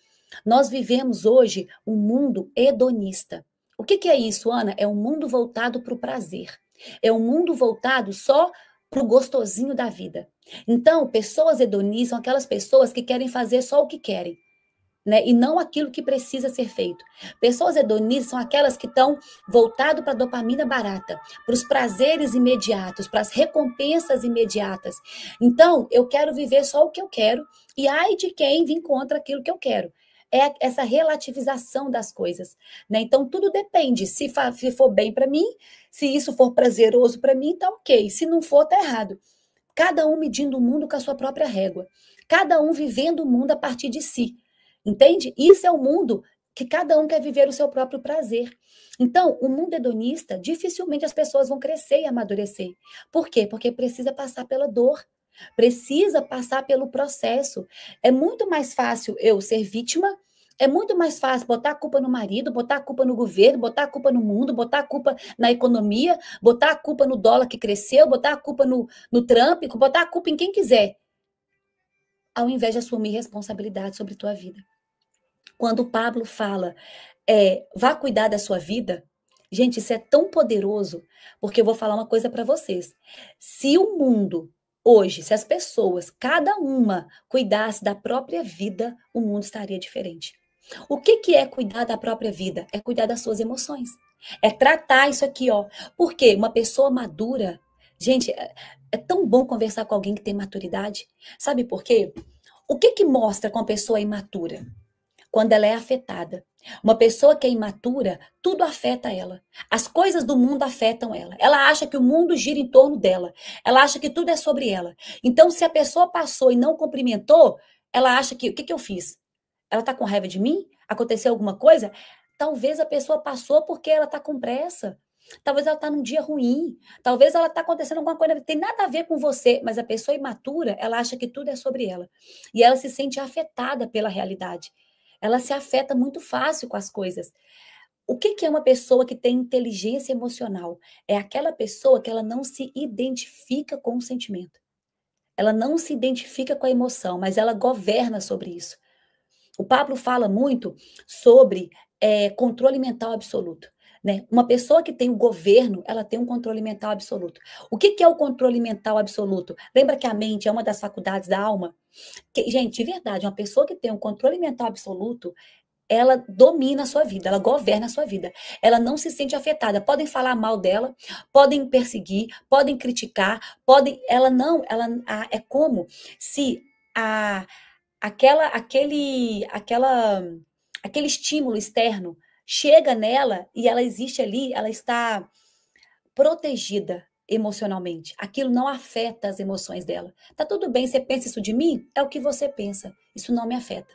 Nós vivemos hoje um mundo hedonista. O que é isso, Ana? É um mundo voltado para o prazer. É um mundo voltado só para o gostosinho da vida. Então, pessoas hedonistas são aquelas pessoas que querem fazer só o que querem, né? E não aquilo que precisa ser feito. Pessoas hedonistas são aquelas que estão voltadas para a dopamina barata, para os prazeres imediatos, para as recompensas imediatas. Então, eu quero viver só o que eu quero, e ai de quem vir contra aquilo que eu quero. É essa relativização das coisas, né? Então, tudo depende. Se for bem para mim, se isso for prazeroso para mim, tá ok. Se não for, tá errado. Cada um medindo o mundo com a sua própria régua. Cada um vivendo o mundo a partir de si. Entende? Isso é o mundo que cada um quer viver o seu próprio prazer. Então, o mundo hedonista, dificilmente as pessoas vão crescer e amadurecer. Por quê? Porque precisa passar pela dor, precisa passar pelo processo. É muito mais fácil eu ser vítima, é muito mais fácil botar a culpa no marido, botar a culpa no governo, botar a culpa no mundo, botar a culpa na economia, botar a culpa no dólar que cresceu, botar a culpa no Trump, botar a culpa em quem quiser, ao invés de assumir responsabilidade sobre a tua vida. Quando o Pablo fala, vá cuidar da sua vida, gente, isso é tão poderoso, porque eu vou falar uma coisa para vocês. Se o mundo, hoje, se as pessoas, cada uma, cuidasse da própria vida, o mundo estaria diferente. O que que é cuidar da própria vida? É cuidar das suas emoções. É tratar isso aqui, ó. Porque uma pessoa madura, gente, é tão bom conversar com alguém que tem maturidade. Sabe por quê? O que que mostra com uma pessoa imatura? Quando ela é afetada. Uma pessoa que é imatura, tudo afeta ela. As coisas do mundo afetam ela. Ela acha que o mundo gira em torno dela. Ela acha que tudo é sobre ela. Então, se a pessoa passou e não cumprimentou, ela acha que, o que que eu fiz? Ela tá com raiva de mim? Aconteceu alguma coisa? Talvez a pessoa passou porque ela tá com pressa. Talvez ela tá num dia ruim. Talvez ela tá acontecendo alguma coisa, tem nada a ver com você, mas a pessoa imatura, ela acha que tudo é sobre ela. E ela se sente afetada pela realidade. Ela se afeta muito fácil com as coisas. O que que é uma pessoa que tem inteligência emocional? É aquela pessoa que ela não se identifica com o sentimento. Ela não se identifica com a emoção, mas ela governa sobre isso. O Pablo fala muito sobre controle mental absoluto. Né? Uma pessoa que tem o governo, ela tem um controle mental absoluto. O que que é o controle mental absoluto? Lembra que a mente é uma das faculdades da alma? Gente, de verdade, uma pessoa que tem um controle mental absoluto, ela domina a sua vida, ela governa a sua vida. Ela não se sente afetada. Podem falar mal dela, podem perseguir, podem criticar, ela não, é como se a aquela aquele aquela aquele estímulo externo chega nela e ela existe ali, ela está protegida emocionalmente. Aquilo não afeta as emoções dela. Tá tudo bem, você pensa isso de mim? É o que você pensa. Isso não me afeta.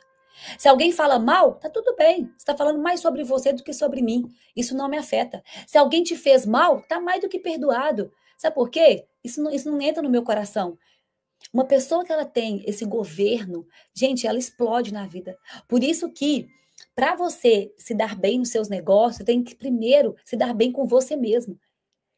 Se alguém fala mal, tá tudo bem. Você está falando mais sobre você do que sobre mim. Isso não me afeta. Se alguém te fez mal, tá mais do que perdoado. Sabe por quê? Isso não entra no meu coração. Uma pessoa que ela tem esse governo, gente, ela explode na vida. Por isso que, para você se dar bem nos seus negócios, tem que primeiro se dar bem com você mesmo.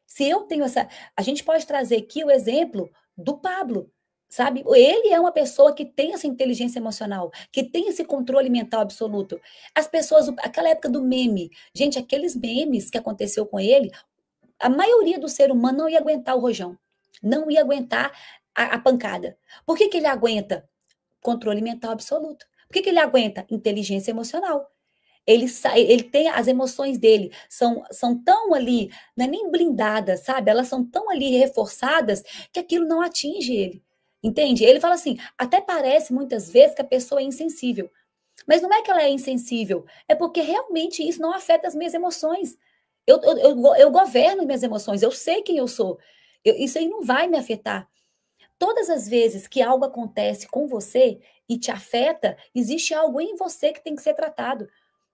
Se eu tenho essa. A gente pode trazer aqui o exemplo do Pablo, sabe? Ele é uma pessoa que tem essa inteligência emocional, que tem esse controle mental absoluto. As pessoas, aquela época do meme, gente, aqueles memes que aconteceu com ele, a maioria do ser humano não ia aguentar o rojão, não ia aguentar a pancada. Por que que ele aguenta? Controle mental absoluto. Por que que ele aguenta? Inteligência emocional. Ele tem as emoções dele, são tão ali, não é nem blindadas, sabe? Elas são tão ali reforçadas que aquilo não atinge ele. Entende? Ele fala assim, até parece muitas vezes que a pessoa é insensível. Mas não é que ela é insensível, é porque realmente isso não afeta as minhas emoções. Eu governo minhas emoções, eu sei quem eu sou. Isso aí não vai me afetar. Todas as vezes que algo acontece com você e te afeta, existe algo em você que tem que ser tratado.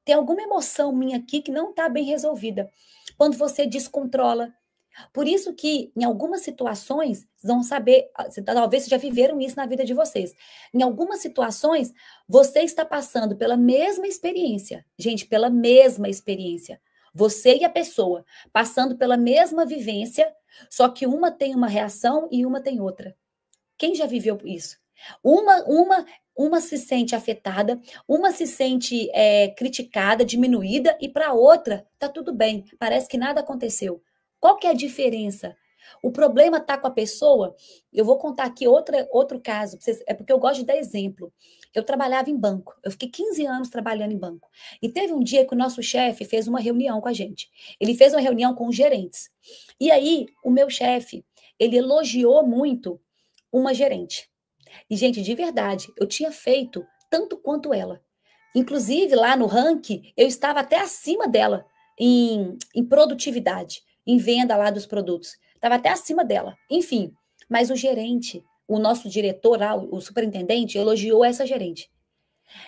Tem alguma emoção minha aqui que não está bem resolvida. Quando você descontrola. Por isso que, em algumas situações, vocês vão saber, talvez vocês já viveram isso na vida de vocês. Em algumas situações, você está passando pela mesma experiência. Gente, pela mesma experiência. Você e a pessoa, passando pela mesma vivência, só que uma tem uma reação e uma tem outra. Quem já viveu isso? Uma se sente afetada, uma se sente criticada, diminuída, e para a outra tá tudo bem, parece que nada aconteceu. Qual que é a diferença? O problema está com a pessoa. Eu vou contar aqui outro caso, é porque eu gosto de dar exemplo. Eu trabalhava em banco, eu fiquei 15 anos trabalhando em banco. E teve um dia que o nosso chefe fez uma reunião com a gente. Ele fez uma reunião com os gerentes. E aí, o meu chefe, ele elogiou muito uma gerente. E, gente, de verdade, eu tinha feito tanto quanto ela. Inclusive, lá no ranking, eu estava até acima dela em produtividade, em venda lá dos produtos. Estava até acima dela. Enfim, mas o gerente, o nosso diretor lá, o superintendente, elogiou essa gerente.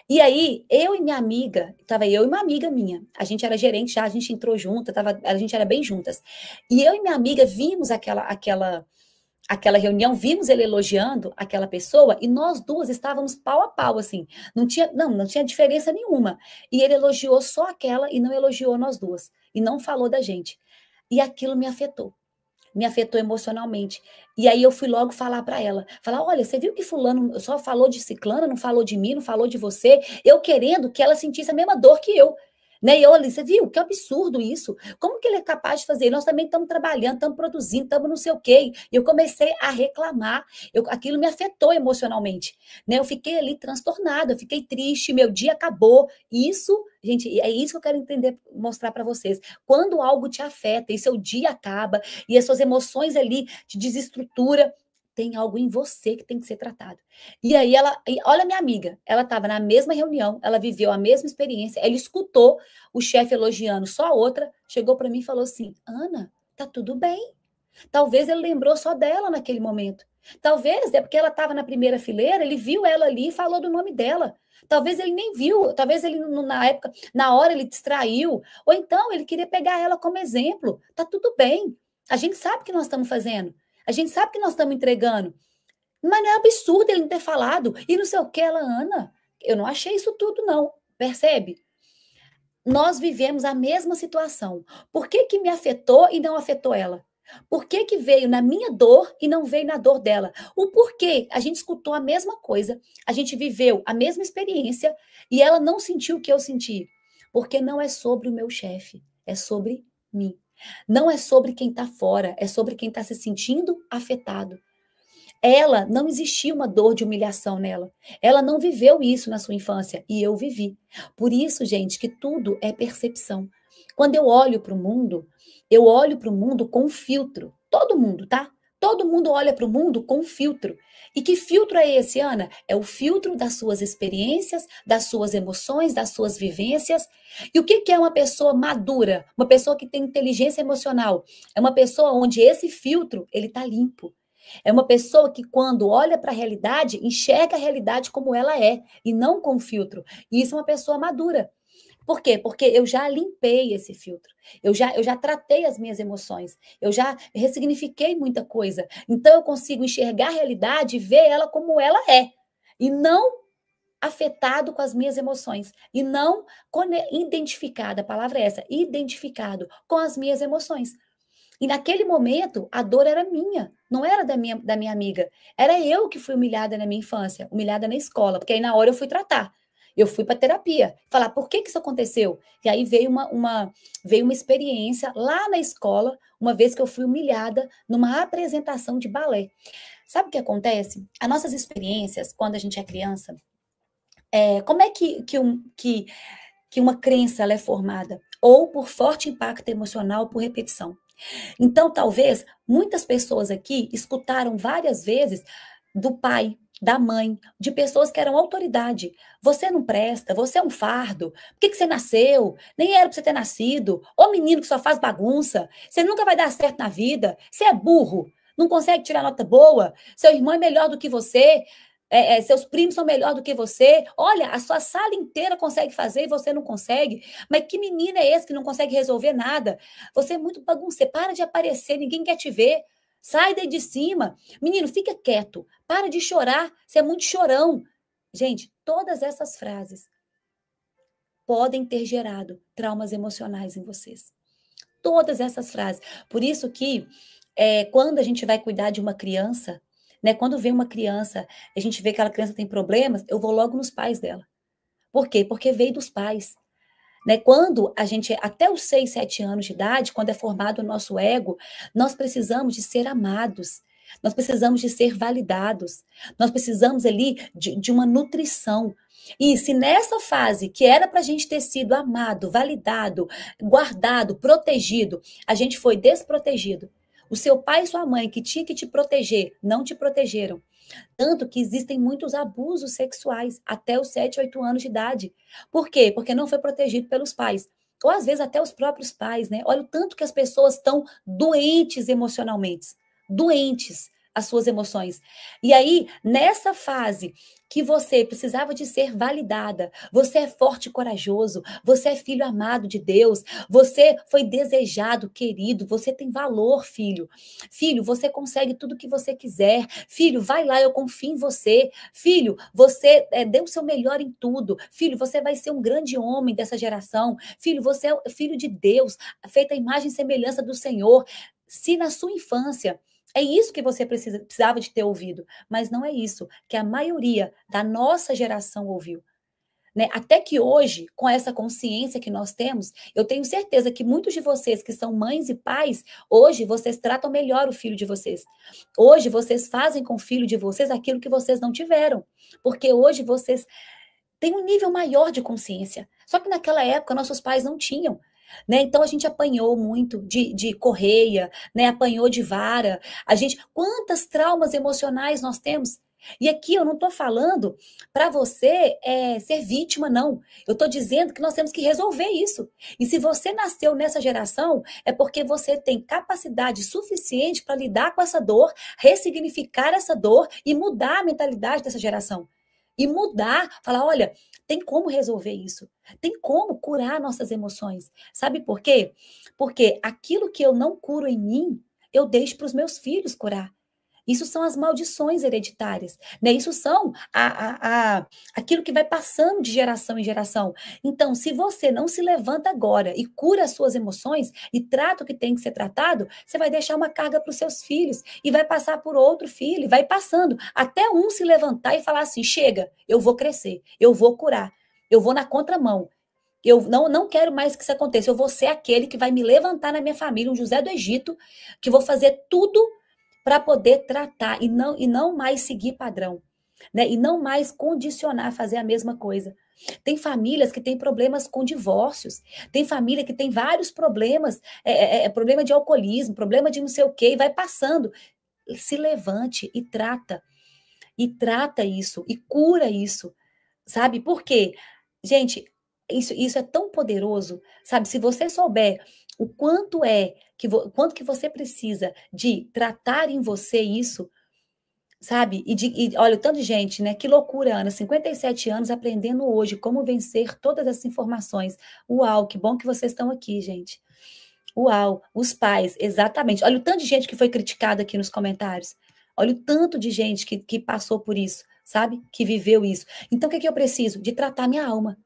E aí, eu e minha amiga, estava eu e uma amiga minha, a gente era gerente já, a gente entrou junto, a gente era bem juntas. E eu e minha amiga vimos aquela reunião, vimos ele elogiando aquela pessoa e nós duas estávamos pau a pau, assim. Não tinha diferença nenhuma. E ele elogiou só aquela e não elogiou nós duas. E não falou da gente. E aquilo me afetou emocionalmente. E aí eu fui logo falar para ela, falar, olha, você viu que fulano só falou de ciclana, não falou de mim, não falou de você, eu querendo que ela sentisse a mesma dor que eu. Né? E eu ali, você viu? Que absurdo isso. Como que ele é capaz de fazer? Nós também estamos trabalhando, estamos produzindo, estamos não sei o quê. E eu comecei a reclamar. Aquilo me afetou emocionalmente. Né? Eu fiquei ali transtornada, eu fiquei triste, meu dia acabou. Isso, gente, é isso que eu quero entender, mostrar para vocês. Quando algo te afeta e seu dia acaba, e as suas emoções ali te desestrutura, tem algo em você que tem que ser tratado. E aí olha minha amiga, ela estava na mesma reunião, ela viveu a mesma experiência, ela escutou o chefe elogiando só a outra, chegou para mim e falou assim: Ana, tá tudo bem. Talvez ele lembrou só dela naquele momento. Talvez é porque ela estava na primeira fileira, ele viu ela ali e falou do nome dela. Talvez ele nem viu, talvez ele na época, na hora ele distraiu, ou então ele queria pegar ela como exemplo. Tá tudo bem. A gente sabe o que nós estamos fazendo. A gente sabe o que nós estamos entregando. Mas não é absurdo ele não ter falado. E não sei o que, ela, Ana, eu não achei isso tudo, não. Percebe? Nós vivemos a mesma situação. Por que que me afetou e não afetou ela? Por que que veio na minha dor e não veio na dor dela? O porquê? A gente escutou a mesma coisa, a gente viveu a mesma experiência e ela não sentiu o que eu senti. Porque não é sobre o meu chefe, é sobre mim. Não é sobre quem está fora, é sobre quem está se sentindo afetado. Ela não existia uma dor de humilhação nela. Ela não viveu isso na sua infância e eu vivi. Por isso, gente, que tudo é percepção. Quando eu olho para o mundo, eu olho para o mundo com um filtro. Todo mundo, tá? Todo mundo olha para o mundo com um filtro. E que filtro é esse, Ana? É o filtro das suas experiências, das suas emoções, das suas vivências. E o que é uma pessoa madura? Uma pessoa que tem inteligência emocional? É uma pessoa onde esse filtro, ele está limpo. É uma pessoa que, quando olha para a realidade, enxerga a realidade como ela é, e não com filtro. E isso é uma pessoa madura. Por quê? Porque eu já limpei esse filtro. Eu já tratei as minhas emoções. Eu já ressignifiquei muita coisa. Então, eu consigo enxergar a realidade e ver ela como ela é. E não afetado com as minhas emoções. E não identificado, a palavra é essa, identificado com as minhas emoções. E naquele momento, a dor era minha, não era da minha amiga. Era eu que fui humilhada na minha infância, humilhada na escola, porque aí na hora eu fui tratar. Eu fui para terapia, falar por que isso aconteceu. E aí veio uma experiência lá na escola, uma vez que eu fui humilhada numa apresentação de balé. Sabe o que acontece? As nossas experiências, quando a gente é criança, como é que uma crença ela é formada? Ou por forte impacto emocional, por repetição. Então, talvez muitas pessoas aqui escutaram várias vezes do pai, da mãe, de pessoas que eram autoridade. Você não presta, você é um fardo. Por que você nasceu? Nem era para você ter nascido. Ô menino que só faz bagunça. Você nunca vai dar certo na vida. Você é burro. Não consegue tirar nota boa. Seu irmão é melhor do que você. Seus primos são melhor do que você. Olha, a sua sala inteira consegue fazer e você não consegue. Mas que menino é esse que não consegue resolver nada? Você é muito bagunceiro. Para de aparecer, ninguém quer te ver. Sai daí de cima. Menino, fica quieto. Para de chorar. Você é muito chorão. Gente, todas essas frases podem ter gerado traumas emocionais em vocês. Todas essas frases. Por isso que quando a gente vai cuidar de uma criança, né? Quando vem uma criança, a gente vê que aquela criança tem problemas, eu vou logo nos pais dela. Por quê? Porque veio dos pais. Né? Quando a gente, até os 6, 7 anos de idade, quando é formado o nosso ego, nós precisamos de ser amados, nós precisamos de ser validados, nós precisamos ali de uma nutrição. E se nessa fase, que era para a gente ter sido amado, validado, guardado, protegido, a gente foi desprotegido. O seu pai e sua mãe, que tinha que te proteger, não te protegeram. Tanto que existem muitos abusos sexuais até os 7, 8 anos de idade. Por quê? Porque não foi protegido pelos pais. Ou às vezes até os próprios pais, né? Olha o tanto que as pessoas estão doentes emocionalmente. Doentes. as suas emoções. E aí, nessa fase que você precisava de ser validada, você é forte e corajoso, você é filho amado de Deus, você foi desejado, querido, você tem valor, filho. Filho, você consegue tudo que você quiser. Filho, vai lá, eu confio em você. Filho, você dê o seu melhor em tudo. Filho, você vai ser um grande homem dessa geração. Filho, você é filho de Deus, feita a imagem e semelhança do Senhor. Se na sua infância é isso que você precisava de ter ouvido, mas não é isso que a maioria da nossa geração ouviu. Né? Até que hoje, com essa consciência que nós temos, eu tenho certeza que muitos de vocês que são mães e pais, hoje vocês tratam melhor o filho de vocês. Hoje vocês fazem com o filho de vocês aquilo que vocês não tiveram. Porque hoje vocês têm um nível maior de consciência. Só que naquela época nossos pais não tinham. Né? Então a gente apanhou muito de correia, né? Apanhou de vara. Quantas traumas emocionais nós temos? E aqui eu não estou falando para você ser vítima, não. Eu estou dizendo que nós temos que resolver isso. E se você nasceu nessa geração, é porque você tem capacidade suficiente para lidar com essa dor, ressignificar essa dor e mudar a mentalidade dessa geração. E mudar, falar, olha, tem como resolver isso. Tem como curar nossas emoções. Sabe por quê? Porque aquilo que eu não curo em mim, eu deixo para os meus filhos curar. Isso são as maldições hereditárias, né? Isso são aquilo que vai passando de geração em geração. Então, se você não se levanta agora e cura as suas emoções e trata o que tem que ser tratado, você vai deixar uma carga para os seus filhos e vai passar por outro filho, e vai passando, até um se levantar e falar assim, chega, eu vou crescer, eu vou curar, eu vou na contramão. Eu não quero mais que isso aconteça, eu vou ser aquele que vai me levantar na minha família, um José do Egito, que vou fazer tudo para poder tratar e não mais seguir padrão, né? E não mais condicionar, fazer a mesma coisa. Tem famílias que têm problemas com divórcios, tem família que tem vários problemas, problema de alcoolismo, problema de não sei o quê, e vai passando. Se levante e trata isso, e cura isso, sabe? Por quê? Gente, isso é tão poderoso, sabe? Se você souber o quanto quanto que você precisa de tratar em você isso, sabe? Olha, o tanto de gente, né? Que loucura, Ana, 57 anos aprendendo hoje como vencer todas essas informações. Uau, que bom que vocês estão aqui, gente. Uau, os pais, exatamente. Olha o tanto de gente que foi criticada aqui nos comentários. Olha o tanto de gente que passou por isso, sabe? Que viveu isso. Então, o que eu preciso? De tratar minha alma.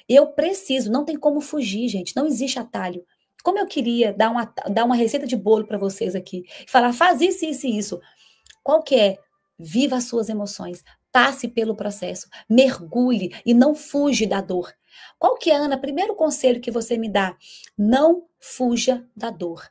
Eu preciso, não tem como fugir, gente, não existe atalho. Como eu queria dar uma receita de bolo para vocês aqui, falar, faz isso, isso e isso. Qual que é? Viva as suas emoções, passe pelo processo, mergulhe e não fuja da dor. Qual que é, Ana? Primeiro conselho que você me dá, não fuja da dor.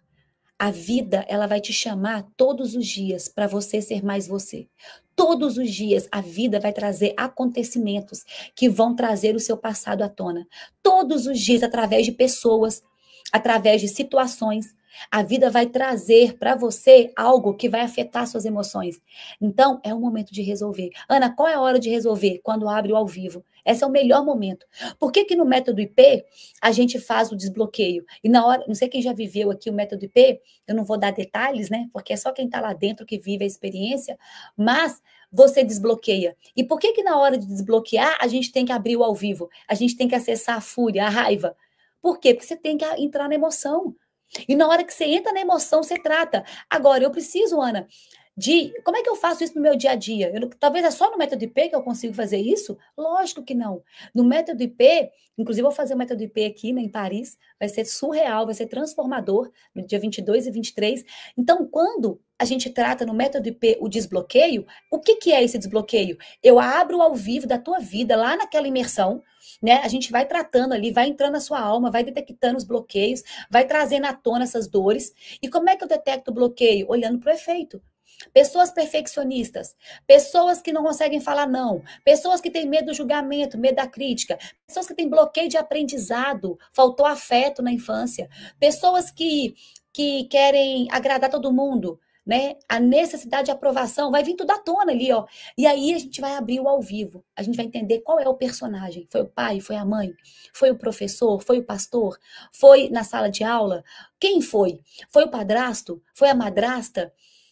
A vida, ela vai te chamar todos os dias para você ser mais você. Todos os dias a vida vai trazer acontecimentos que vão trazer o seu passado à tona. Todos os dias, através de pessoas, através de situações, a vida vai trazer para você algo que vai afetar suas emoções. Então, é o momento de resolver. Ana, qual é a hora de resolver? Quando abre o ao vivo. Esse é o melhor momento. Por que no método IP a gente faz o desbloqueio? E na hora, não sei quem já viveu aqui o método IP, eu não vou dar detalhes, né? Porque é só quem está lá dentro que vive a experiência, mas você desbloqueia. E por que na hora de desbloquear a gente tem que abrir o ao vivo? A gente tem que acessar a fúria, a raiva. Por quê? Porque você tem que entrar na emoção. E na hora que você entra na emoção, você trata. Agora, eu preciso, Ana, como é que eu faço isso no meu dia a dia? Talvez é só no método IP que eu consigo fazer isso? Lógico que não. No método IP, inclusive eu vou fazer o método IP aqui, né, em Paris, vai ser surreal, vai ser transformador, no dia 22 e 23. Então, quando a gente trata no método IP o desbloqueio, o que é esse desbloqueio? Eu abro ao vivo da tua vida, lá naquela imersão, né? A gente vai tratando ali, vai entrando na sua alma, vai detectando os bloqueios, vai trazendo à tona essas dores. E como é que eu detecto o bloqueio? Olhando para o efeito. Pessoas perfeccionistas, pessoas que não conseguem falar não, pessoas que têm medo do julgamento, medo da crítica, pessoas que têm bloqueio de aprendizado, faltou afeto na infância, pessoas que querem agradar todo mundo, né? A necessidade de aprovação vai vir tudo à tona ali, ó. E aí a gente vai abrir o ao vivo, a gente vai entender qual é o personagem. Foi o pai, foi a mãe, foi o professor, foi o pastor, foi na sala de aula? Quem foi? Foi o padrasto? Foi a madrasta?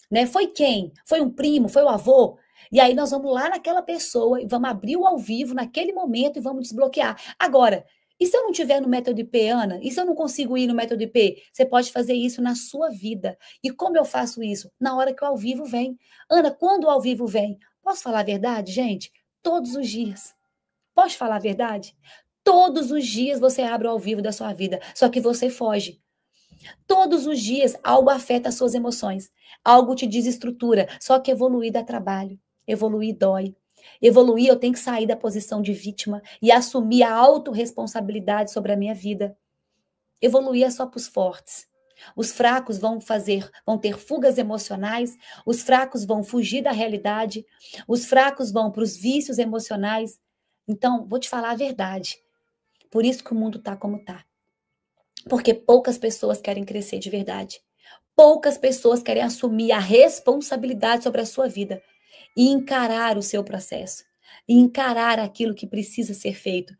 né? Foi quem? Foi um primo? Foi o avô? E aí nós vamos lá naquela pessoa e vamos abrir o ao vivo naquele momento e vamos desbloquear. Agora, e se eu não tiver no método IP, Ana? E se eu não consigo ir no método IP? Você pode fazer isso na sua vida. E como eu faço isso? Na hora que o ao vivo vem. Ana, quando o ao vivo vem? Posso falar a verdade, gente? Todos os dias. Posso falar a verdade? Todos os dias você abre o ao vivo da sua vida, só que você foge. Todos os dias algo afeta as suas emoções, algo te desestrutura, só que evoluir dá trabalho, evoluir dói. Evoluir, eu tenho que sair da posição de vítima e assumir a autorresponsabilidade sobre a minha vida. Evoluir é só para os fortes. Os fracos vão ter fugas emocionais, os fracos vão fugir da realidade, os fracos vão para os vícios emocionais. Então, vou te falar a verdade. Por isso que o mundo está como está. Porque poucas pessoas querem crescer de verdade. Poucas pessoas querem assumir a responsabilidade sobre a sua vida e encarar o seu processo, e encarar aquilo que precisa ser feito.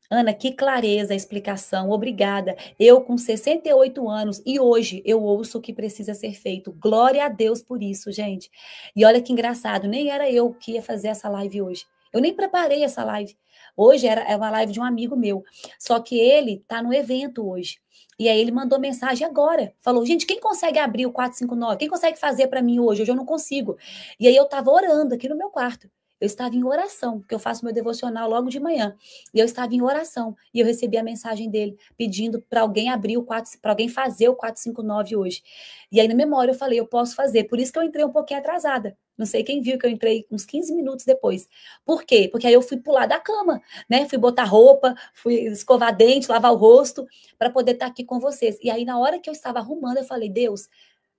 Ana, que clareza a explicação, obrigada. Eu com 68 anos e hoje eu ouço o que precisa ser feito. Glória a Deus por isso, gente. E olha que engraçado, nem era eu que ia fazer essa live hoje. Eu nem preparei essa live. Hoje é uma live de um amigo meu. Só que ele tá no evento hoje. E aí ele mandou mensagem agora. Falou, gente, quem consegue abrir o 459? Quem consegue fazer para mim hoje? Hoje eu não consigo. E aí eu tava orando aqui no meu quarto. Eu estava em oração, porque eu faço meu devocional logo de manhã. E eu estava em oração. E eu recebi a mensagem dele pedindo para alguém abrir o 4, para alguém fazer o 459 hoje. E aí, na memória, eu falei, eu posso fazer. Por isso que eu entrei um pouquinho atrasada. Não sei quem viu que eu entrei uns 15 minutos depois. Por quê? Porque aí eu fui pular da cama, né? Fui botar roupa, fui escovar dente, lavar o rosto, para poder estar aqui com vocês. E aí, na hora que eu estava arrumando, eu falei, Deus,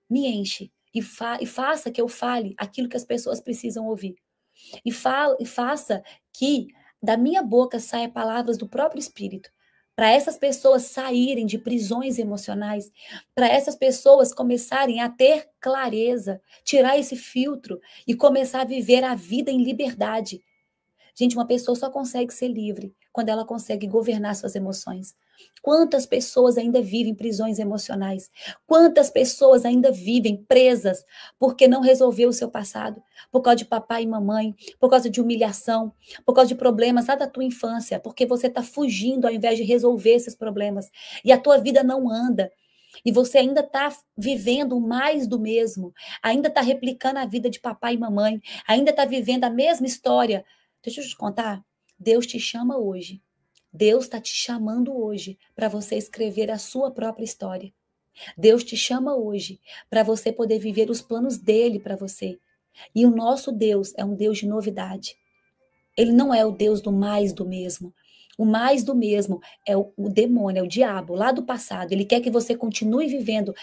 me enche e faça que eu fale aquilo que as pessoas precisam ouvir. E faça que da minha boca saia palavras do próprio Espírito, para essas pessoas saírem de prisões emocionais, para essas pessoas começarem a ter clareza, tirar esse filtro e começar a viver a vida em liberdade. Gente, uma pessoa só consegue ser livre quando ela consegue governar suas emoções. Quantas pessoas ainda vivem prisões emocionais? Quantas pessoas ainda vivem presas porque não resolveu o seu passado? Por causa de papai e mamãe, por causa de humilhação, por causa de problemas lá da tua infância, porque você está fugindo ao invés de resolver esses problemas. E a tua vida não anda. E você ainda está vivendo mais do mesmo, ainda está replicando a vida de papai e mamãe, ainda está vivendo a mesma história. Deixa eu te contar, Deus te chama hoje. Deus está te chamando hoje para você escrever a sua própria história. Deus te chama hoje para você poder viver os planos dele para você. E o nosso Deus é um Deus de novidade. Ele não é o Deus do mais do mesmo. O mais do mesmo é o demônio, é o diabo, lá do passado. Ele quer que você continue vivendo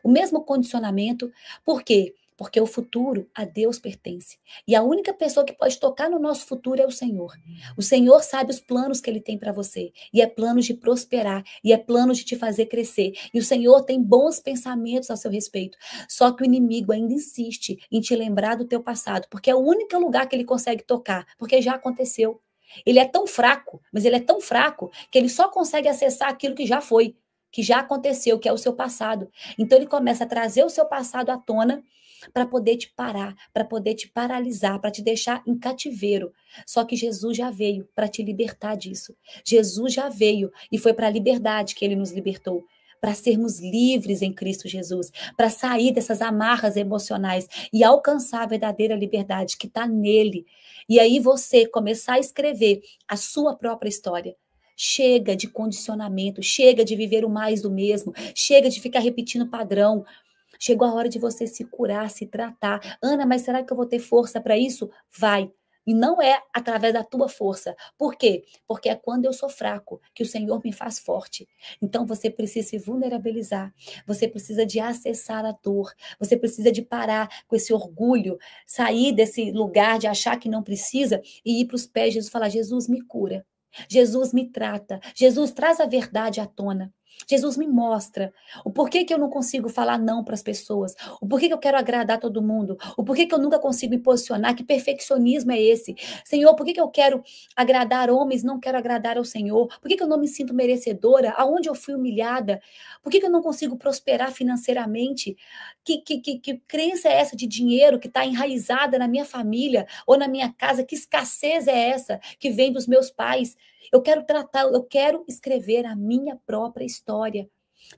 o mesmo condicionamento. Por quê? Porque o futuro a Deus pertence. E a única pessoa que pode tocar no nosso futuro é o Senhor. O Senhor sabe os planos que Ele tem para você. E é planos de prosperar. E é planos de te fazer crescer. E o Senhor tem bons pensamentos a seu respeito. Só que o inimigo ainda insiste em te lembrar do teu passado. Porque é o único lugar que ele consegue tocar. Porque já aconteceu. Ele é tão fraco, mas ele é tão fraco que ele só consegue acessar aquilo que já foi, que já aconteceu, que é o seu passado. Então ele começa a trazer o seu passado à tona para poder te parar, para poder te paralisar, para te deixar em cativeiro. Só que Jesus já veio para te libertar disso. Jesus já veio e foi para a liberdade que ele nos libertou. Para sermos livres em Cristo Jesus, para sair dessas amarras emocionais e alcançar a verdadeira liberdade que está nele. E aí você começar a escrever a sua própria história. Chega de condicionamento, chega de viver o mais do mesmo, chega de ficar repetindo padrão. Chegou a hora de você se curar, se tratar. Ana, mas será que eu vou ter força para isso? Vai. E não é através da tua força. Por quê? Porque é quando eu sou fraco que o Senhor me faz forte. Então você precisa se vulnerabilizar. Você precisa de acessar a dor. Você precisa de parar com esse orgulho, sair desse lugar de achar que não precisa e ir para os pés de Jesus e falar: Jesus, me cura. Jesus, me trata. Jesus, traz a verdade à tona. Jesus me mostra o porquê que eu não consigo falar não para as pessoas, o porquê que eu quero agradar todo mundo, o porquê que eu nunca consigo me posicionar, que perfeccionismo é esse? Senhor, por que eu quero agradar homens, não quero agradar ao Senhor? Por que eu não me sinto merecedora? Aonde eu fui humilhada? Por que eu não consigo prosperar financeiramente? Que crença é essa de dinheiro que está enraizada na minha família ou na minha casa? Que escassez é essa que vem dos meus pais? Eu quero escrever a minha própria história.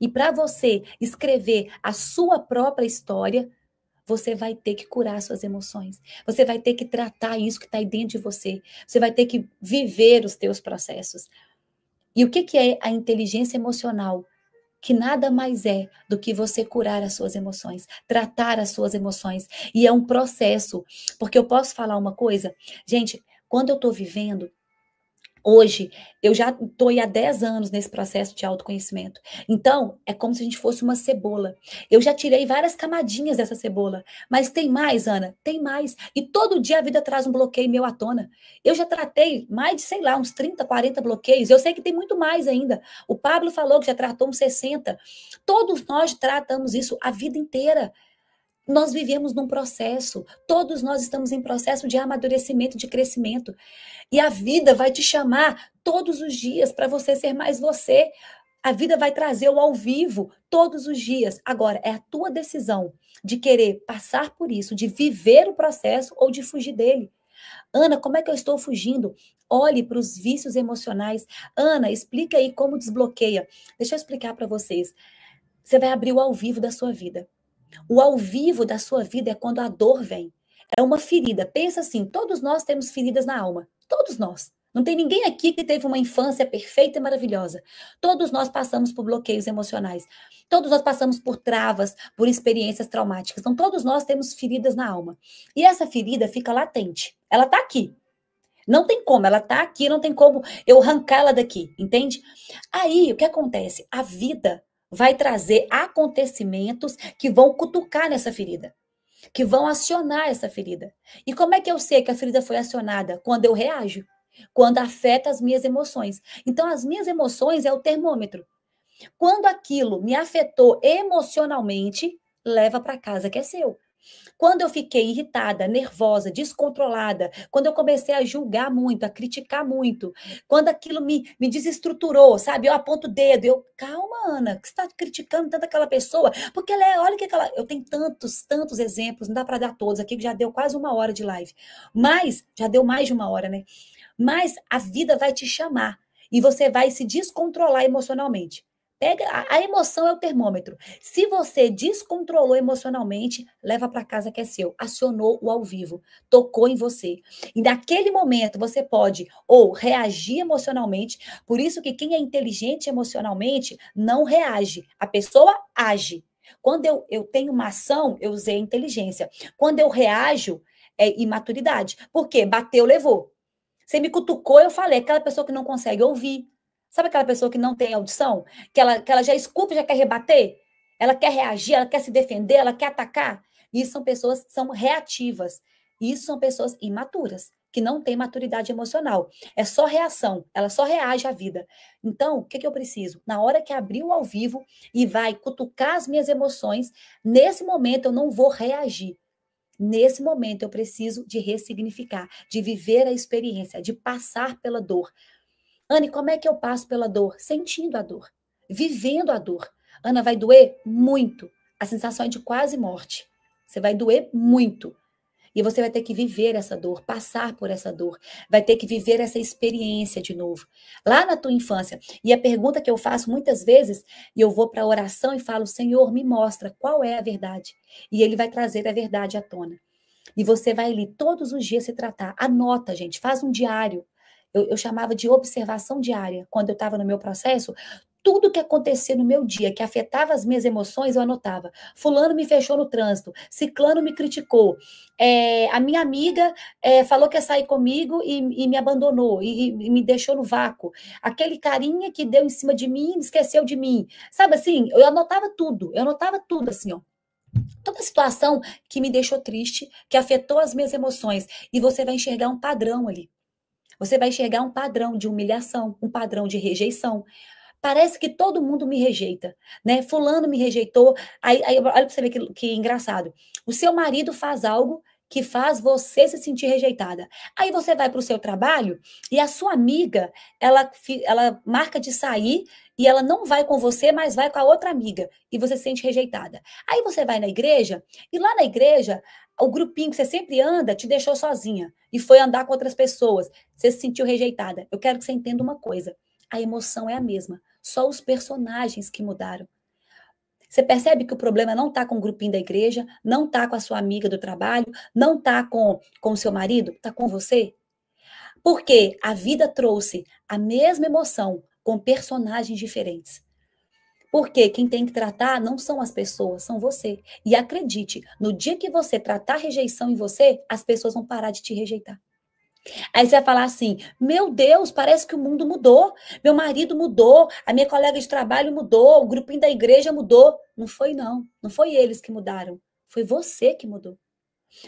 E para você escrever a sua própria história, você vai ter que curar suas emoções. Você vai ter que tratar isso que está aí dentro de você. Você vai ter que viver os teus processos. E o que é a inteligência emocional? Que nada mais é do que você curar as suas emoções, tratar as suas emoções. E é um processo. Porque eu posso falar uma coisa? Gente, quando eu estou vivendo, hoje, eu já estou há 10 anos nesse processo de autoconhecimento. Então, é como se a gente fosse uma cebola. Eu já tirei várias camadinhas dessa cebola. Mas tem mais, Ana? Tem mais. E todo dia a vida traz um bloqueio meu à tona. Eu já tratei mais de, sei lá, uns 30, 40 bloqueios. Eu sei que tem muito mais ainda. O Pablo falou que já tratou uns 60. Todos nós tratamos isso a vida inteira. Nós vivemos num processo, todos nós estamos em processo de amadurecimento, de crescimento. E a vida vai te chamar todos os dias para você ser mais você. A vida vai trazer o ao vivo todos os dias. Agora, é a tua decisão de querer passar por isso, de viver o processo ou de fugir dele. Ana, como é que eu estou fugindo? Olhe para os vícios emocionais. Ana, explica aí como desbloqueia. Deixa eu explicar para vocês. Você vai abrir o ao vivo da sua vida. O ao vivo da sua vida é quando a dor vem. É uma ferida. Pensa assim, todos nós temos feridas na alma. Todos nós. Não tem ninguém aqui que teve uma infância perfeita e maravilhosa. Todos nós passamos por bloqueios emocionais. Todos nós passamos por travas, por experiências traumáticas. Então, todos nós temos feridas na alma. E essa ferida fica latente. Ela está aqui. Não tem como, ela está aqui, não tem como eu arrancá-la daqui, entende? Aí, o que acontece? A vida vai trazer acontecimentos que vão cutucar nessa ferida, que vão acionar essa ferida. E como é que eu sei que a ferida foi acionada? Quando eu reajo, quando afeta as minhas emoções. Então, as minhas emoções é o termômetro. Quando aquilo me afetou emocionalmente, leva para casa que é seu. Quando eu fiquei irritada, nervosa, descontrolada, quando eu comecei a julgar muito, a criticar muito, quando aquilo me desestruturou, sabe? Eu aponto o dedo, calma, Ana, que você está criticando tanto aquela pessoa? Porque ela é, olha que aquela. Eu tenho tantos exemplos, não dá para dar todos aqui, que já deu quase 1 hora de live. Mas, já deu mais de 1 hora, né? Mas a vida vai te chamar e você vai se descontrolar emocionalmente. Pega, a emoção é o termômetro. Se você descontrolou emocionalmente, leva para casa que é seu. Acionou o ao vivo, tocou em você. E naquele momento você pode ou reagir emocionalmente, por isso que quem é inteligente emocionalmente não reage, a pessoa age. Quando eu tenho uma ação, eu usei a inteligência. Quando eu reajo, é imaturidade. Por quê? Bateu, levou. Você me cutucou, eu falei, aquela pessoa que não consegue ouvir. Sabe aquela pessoa que não tem audição? Que ela já escuta, já quer rebater? Ela quer reagir, ela quer se defender, ela quer atacar? Isso são pessoas que são reativas. Isso são pessoas imaturas, que não têm maturidade emocional. É só reação, ela só reage à vida. Então, o que eu preciso? Na hora que abrir o ao vivo e vai cutucar as minhas emoções, nesse momento eu não vou reagir. Nesse momento eu preciso de ressignificar, de viver a experiência, de passar pela dor. Anne, como é que eu passo pela dor? Sentindo a dor, vivendo a dor. Ana, vai doer muito. A sensação é de quase morte. Você vai doer muito. E você vai ter que viver essa dor, passar por essa dor. Vai ter que viver essa experiência de novo. Lá na tua infância. E a pergunta que eu faço muitas vezes, e eu vou para a oração e falo, Senhor, me mostra qual é a verdade. E Ele vai trazer a verdade à tona. E você vai ali todos os dias se tratar. Anota, gente, faz um diário. Eu chamava de observação diária. Quando eu estava no meu processo, tudo que acontecia no meu dia, que afetava as minhas emoções, eu anotava. Fulano me fechou no trânsito, ciclano me criticou, a minha amiga falou que ia sair comigo e me abandonou, e me deixou no vácuo. Aquele carinha que deu em cima de mim, esqueceu de mim. Sabe assim, eu anotava tudo assim, ó. Toda situação que me deixou triste, que afetou as minhas emoções. E você vai enxergar um padrão ali. Você vai enxergar um padrão de humilhação, um padrão de rejeição. Parece que todo mundo me rejeita, né? Fulano me rejeitou. Aí olha para você ver que engraçado. O seu marido faz algo que faz você se sentir rejeitada. Aí você vai para o seu trabalho e a sua amiga, ela marca de sair e ela não vai com você, mas vai com a outra amiga e você se sente rejeitada. Aí você vai na igreja e lá na igreja, o grupinho que você sempre anda te deixou sozinha e foi andar com outras pessoas. Você se sentiu rejeitada. Eu quero que você entenda uma coisa. A emoção é a mesma, só os personagens que mudaram. Você percebe que o problema não está com o grupinho da igreja, não está com a sua amiga do trabalho, não está com o seu marido, está com você? Porque a vida trouxe a mesma emoção com personagens diferentes. Porque quem tem que tratar não são as pessoas, são você. E acredite, no dia que você tratar rejeição em você, as pessoas vão parar de te rejeitar. Aí você vai falar assim: meu Deus, parece que o mundo mudou, meu marido mudou, a minha colega de trabalho mudou, o grupinho da igreja mudou. Não foi, não. Não foi eles que mudaram. Foi você que mudou.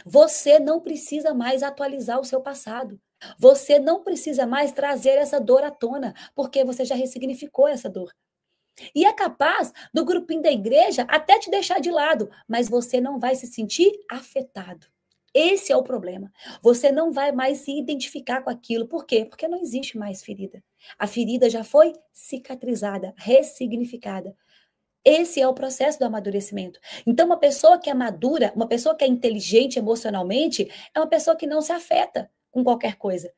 Você não precisa mais atualizar o seu passado. Você não precisa mais trazer essa dor à tona, porque você já ressignificou essa dor. E é capaz do grupinho da igreja até te deixar de lado, mas você não vai se sentir afetado. Esse é o problema. Você não vai mais se identificar com aquilo. Por quê? Porque não existe mais ferida. A ferida já foi cicatrizada, ressignificada. Esse é o processo do amadurecimento. Então, uma pessoa que é madura, uma pessoa que é inteligente emocionalmente, é uma pessoa que não se afeta com qualquer coisa.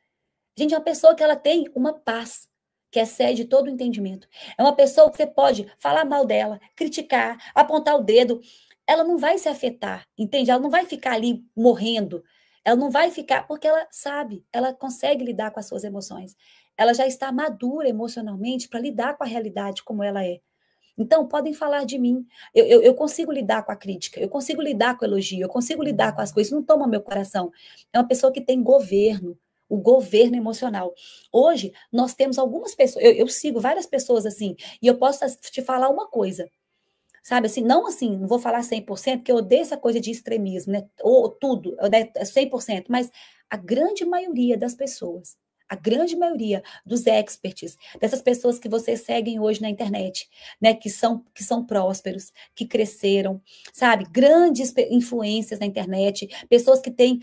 Gente, é uma pessoa que ela tem uma paz que excede todo o entendimento. É uma pessoa que você pode falar mal dela, criticar, apontar o dedo. Ela não vai se afetar, entende? Ela não vai ficar ali morrendo. Ela não vai ficar, porque ela sabe, ela consegue lidar com as suas emoções. Ela já está madura emocionalmente para lidar com a realidade como ela é. Então, podem falar de mim. Eu consigo lidar com a crítica, eu consigo lidar com o elogio, eu consigo lidar com as coisas, não toma meu coração. É uma pessoa que tem governo, o governo emocional. Hoje, nós temos algumas pessoas, eu sigo várias pessoas assim, e eu posso te falar uma coisa, sabe assim, não vou falar 100%, porque eu odeio essa coisa de extremismo, né? Ou tudo, eu odeio 100%, mas a grande maioria das pessoas, a grande maioria dos experts, dessas pessoas que vocês seguem hoje na internet, né, que são prósperos, que cresceram, sabe, grandes influências na internet, pessoas que têm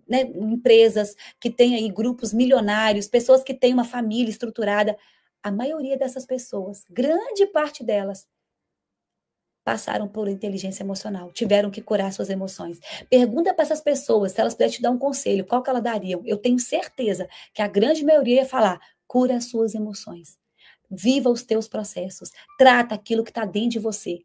né, empresas, que têm aí grupos milionários, pessoas que têm uma família estruturada, a maioria dessas pessoas, grande parte delas, passaram por inteligência emocional, tiveram que curar suas emoções. Pergunta para essas pessoas se elas puderem te dar um conselho, qual que elas dariam? Eu tenho certeza que a grande maioria ia falar: cura as suas emoções, viva os teus processos, trata aquilo que está dentro de você.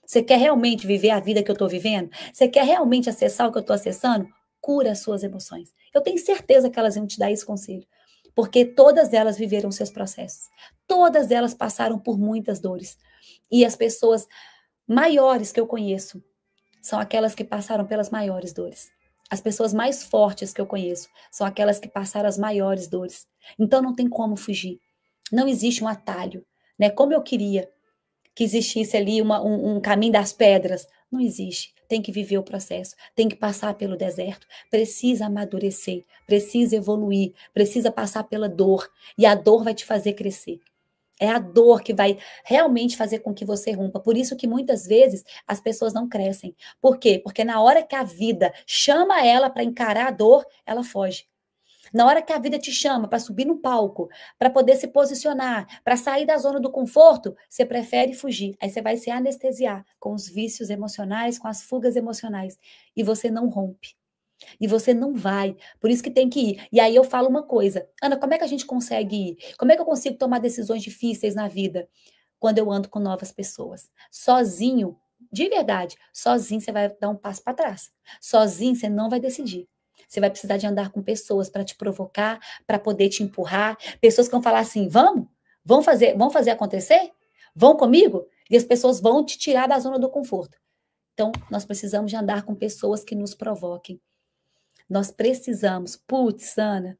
Você quer realmente viver a vida que eu estou vivendo? Você quer realmente acessar o que eu estou acessando? Cura as suas emoções. Eu tenho certeza que elas iam te dar esse conselho, porque todas elas viveram seus processos, todas elas passaram por muitas dores. E as pessoas maiores que eu conheço são aquelas que passaram pelas maiores dores. As pessoas mais fortes que eu conheço são aquelas que passaram as maiores dores. Então não tem como fugir. Não existe um atalho, né? Como eu queria que existisse ali um caminho das pedras. Não existe. Tem que viver o processo, tem que passar pelo deserto, precisa amadurecer, precisa evoluir, precisa passar pela dor. E a dor vai te fazer crescer. É a dor que vai realmente fazer com que você rompa. Por isso que muitas vezes as pessoas não crescem. Por quê? Porque na hora que a vida chama ela para encarar a dor, ela foge. Na hora que a vida te chama para subir no palco, para poder se posicionar, para sair da zona do conforto, você prefere fugir. Aí você vai se anestesiar com os vícios emocionais, com as fugas emocionais. E você não rompe. E você não vai. Por isso que tem que ir. E aí eu falo uma coisa: Ana, como é que a gente consegue ir? Como é que eu consigo tomar decisões difíceis na vida? Quando eu ando com novas pessoas. Sozinho, de verdade, sozinho você vai dar um passo para trás. Sozinho você não vai decidir. Você vai precisar de andar com pessoas para te provocar, para poder te empurrar. Pessoas que vão falar assim: vamos? Vamos fazer acontecer? Vão comigo? E as pessoas vão te tirar da zona do conforto. Então, nós precisamos de andar com pessoas que nos provoquem. Nós precisamos. Putz, Ana,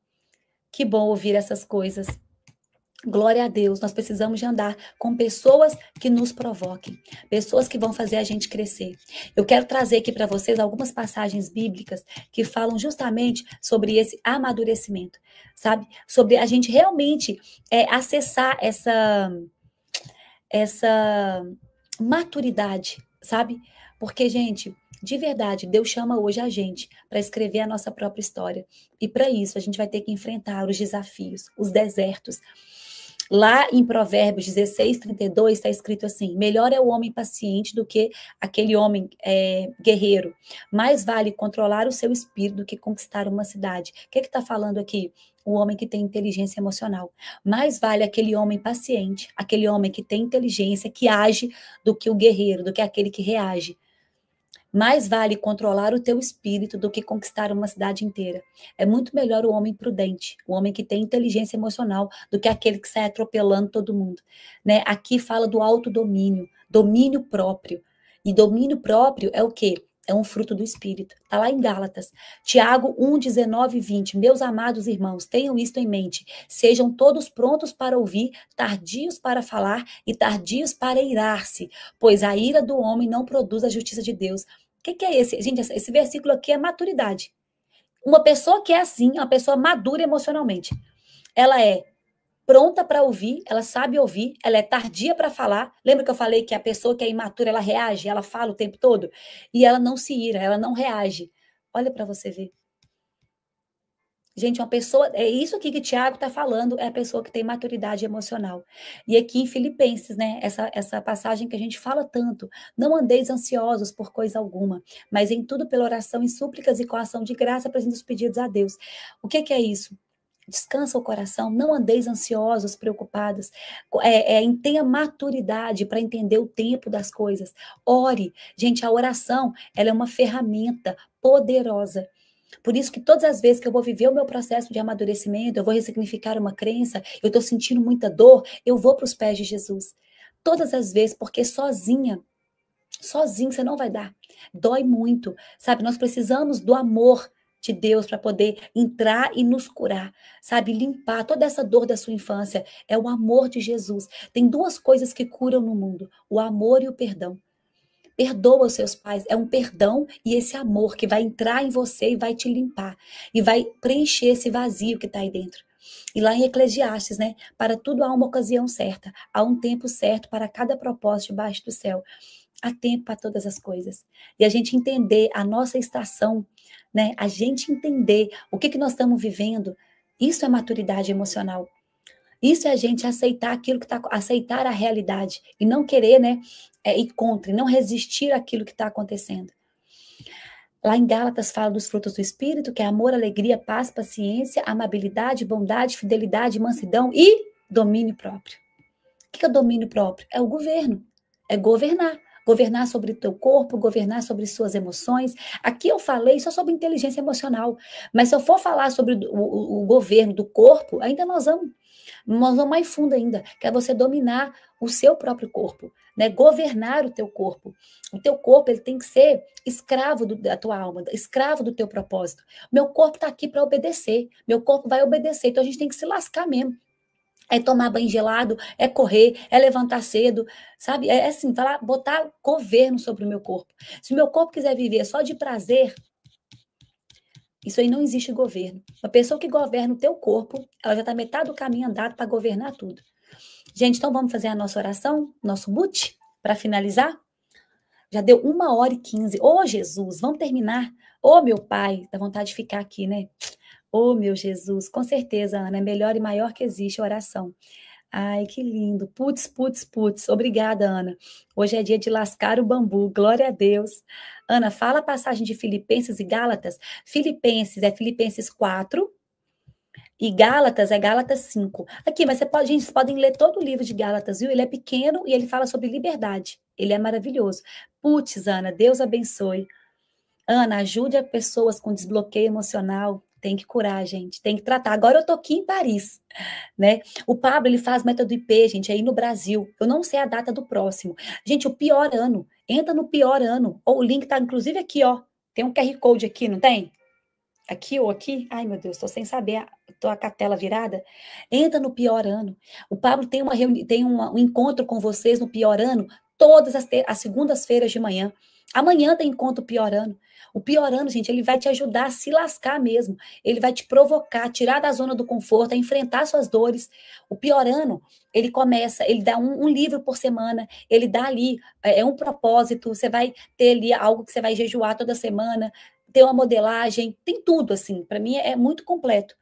que bom ouvir essas coisas. Glória a Deus, nós precisamos de andar com pessoas que nos provoquem, pessoas que vão fazer a gente crescer. Eu quero trazer aqui para vocês algumas passagens bíblicas que falam justamente sobre esse amadurecimento, sabe? Sobre a gente realmente acessar essa maturidade, sabe? Porque, gente, de verdade, Deus chama hoje a gente para escrever a nossa própria história. E para isso, a gente vai ter que enfrentar os desafios, os desertos. Lá em Provérbios 16:32 está escrito assim: melhor é o homem paciente do que aquele homem guerreiro. Mais vale controlar o seu espírito do que conquistar uma cidade. O que está falando aqui? O homem que tem inteligência emocional. Mais vale aquele homem paciente, aquele homem que tem inteligência, que age, do que o guerreiro, do que aquele que reage. Mais vale controlar o teu espírito do que conquistar uma cidade inteira. É muito melhor o homem prudente, o homem que tem inteligência emocional, do que aquele que sai atropelando todo mundo. Né? Aqui fala do autodomínio, domínio próprio. E domínio próprio é o quê? É um fruto do Espírito. Está lá em Gálatas. Tiago 1:19-20. Meus amados irmãos, tenham isto em mente. Sejam todos prontos para ouvir, tardios para falar e tardios para irar-se, pois a ira do homem não produz a justiça de Deus. O que é esse? Gente, esse versículo aqui é maturidade. Uma pessoa que é assim, é uma pessoa madura emocionalmente. Ela é pronta para ouvir, ela sabe ouvir, ela é tardia para falar. Lembra que eu falei que a pessoa que é imatura, ela reage, ela fala o tempo todo? E ela não se ira, ela não reage. Olha para você ver. Gente, uma pessoa, é isso aqui que Tiago está falando, é a pessoa que tem maturidade emocional. E aqui em Filipenses, né, essa passagem que a gente fala tanto, não andeis ansiosos por coisa alguma, mas em tudo pela oração e súplicas e com ação de graça apresentem os pedidos a Deus. O que é isso? Descansa o coração, não andeis ansiosos, preocupados, tenha maturidade para entender o tempo das coisas. Ore. Gente, a oração, ela é uma ferramenta poderosa. Por isso que todas as vezes que eu vou viver o meu processo de amadurecimento, eu vou ressignificar uma crença, eu estou sentindo muita dor, eu vou para os pés de Jesus. Todas as vezes, porque sozinho você não vai dar. Dói muito, sabe? Nós precisamos do amor de Deus para poder entrar e nos curar, sabe? Limpar toda essa dor da sua infância. É o amor de Jesus. Tem duas coisas que curam no mundo: o amor e o perdão. Perdoa os seus pais, é um perdão e esse amor que vai entrar em você e vai te limpar e vai preencher esse vazio que está aí dentro. E lá em Eclesiastes, né? Para tudo há uma ocasião certa, há um tempo certo para cada propósito debaixo do céu. Há tempo para todas as coisas. E a gente entender a nossa estação, né? A gente entender o que nós estamos vivendo, isso é maturidade emocional. Isso é a gente aceitar aquilo que está, aceitar a realidade e não querer, né, ir contra, e não resistir àquilo que está acontecendo. Lá em Gálatas fala dos frutos do Espírito, que é amor, alegria, paz, paciência, amabilidade, bondade, fidelidade, mansidão e domínio próprio. O que é domínio próprio? É o governo, é governar. Governar sobre o teu corpo, governar sobre suas emoções. Aqui eu falei só sobre inteligência emocional, mas se eu for falar sobre o governo do corpo, ainda nós vamos mais fundo ainda, que é você dominar o seu próprio corpo, né? Governar o teu corpo. O teu corpo, ele tem que ser escravo da tua alma, escravo do teu propósito. Meu corpo está aqui para obedecer, meu corpo vai obedecer, então a gente tem que se lascar mesmo. É tomar banho gelado, é correr, é levantar cedo, sabe? É assim, falar, botar governo sobre o meu corpo. Se o meu corpo quiser viver só de prazer, isso aí não existe governo. Uma pessoa que governa o teu corpo, ela já está metade do caminho andado para governar tudo. Gente, então vamos fazer a nossa oração, nosso boot, para finalizar? Já deu 1h15. Ô, Jesus, vamos terminar? Ô, meu Pai, dá vontade de ficar aqui, né? Ô, meu Jesus, com certeza, Ana, é melhor e maior que existe a oração. Ai, que lindo. Putz, putz, putz. Obrigada, Ana. Hoje é dia de lascar o bambu. Glória a Deus. Ana, fala a passagem de Filipenses e Gálatas. Filipenses é Filipenses 4 e Gálatas é Gálatas 5. Aqui, mas gente, vocês podem ler todo o livro de Gálatas, viu? Ele é pequeno e ele fala sobre liberdade. Ele é maravilhoso. Putz, Ana, Deus abençoe. Ana, ajude as pessoas com desbloqueio emocional. Tem que curar, gente. Tem que tratar. Agora eu tô aqui em Paris, né? O Pablo, ele faz método IP, gente, aí no Brasil. Eu não sei a data do próximo. Gente, o pior ano. Entra no pior ano. Ou o link tá, inclusive, aqui, ó. Tem um QR Code aqui, não tem? aqui ou aqui, ai meu Deus, estou sem saber, estou com a tela virada. Entra no pior ano. O Pablo tem um encontro com vocês no pior ano, todas as segundas-feiras de manhã. Amanhã tem encontro pior ano. O pior ano, gente, ele vai te ajudar a se lascar mesmo. Ele vai te provocar, tirar da zona do conforto, a enfrentar suas dores. O pior ano, ele começa, ele dá um livro por semana, ele dá ali, um propósito, você vai ter ali algo que você vai jejuar toda semana, ter uma modelagem, tem tudo, assim, para mim é muito completo,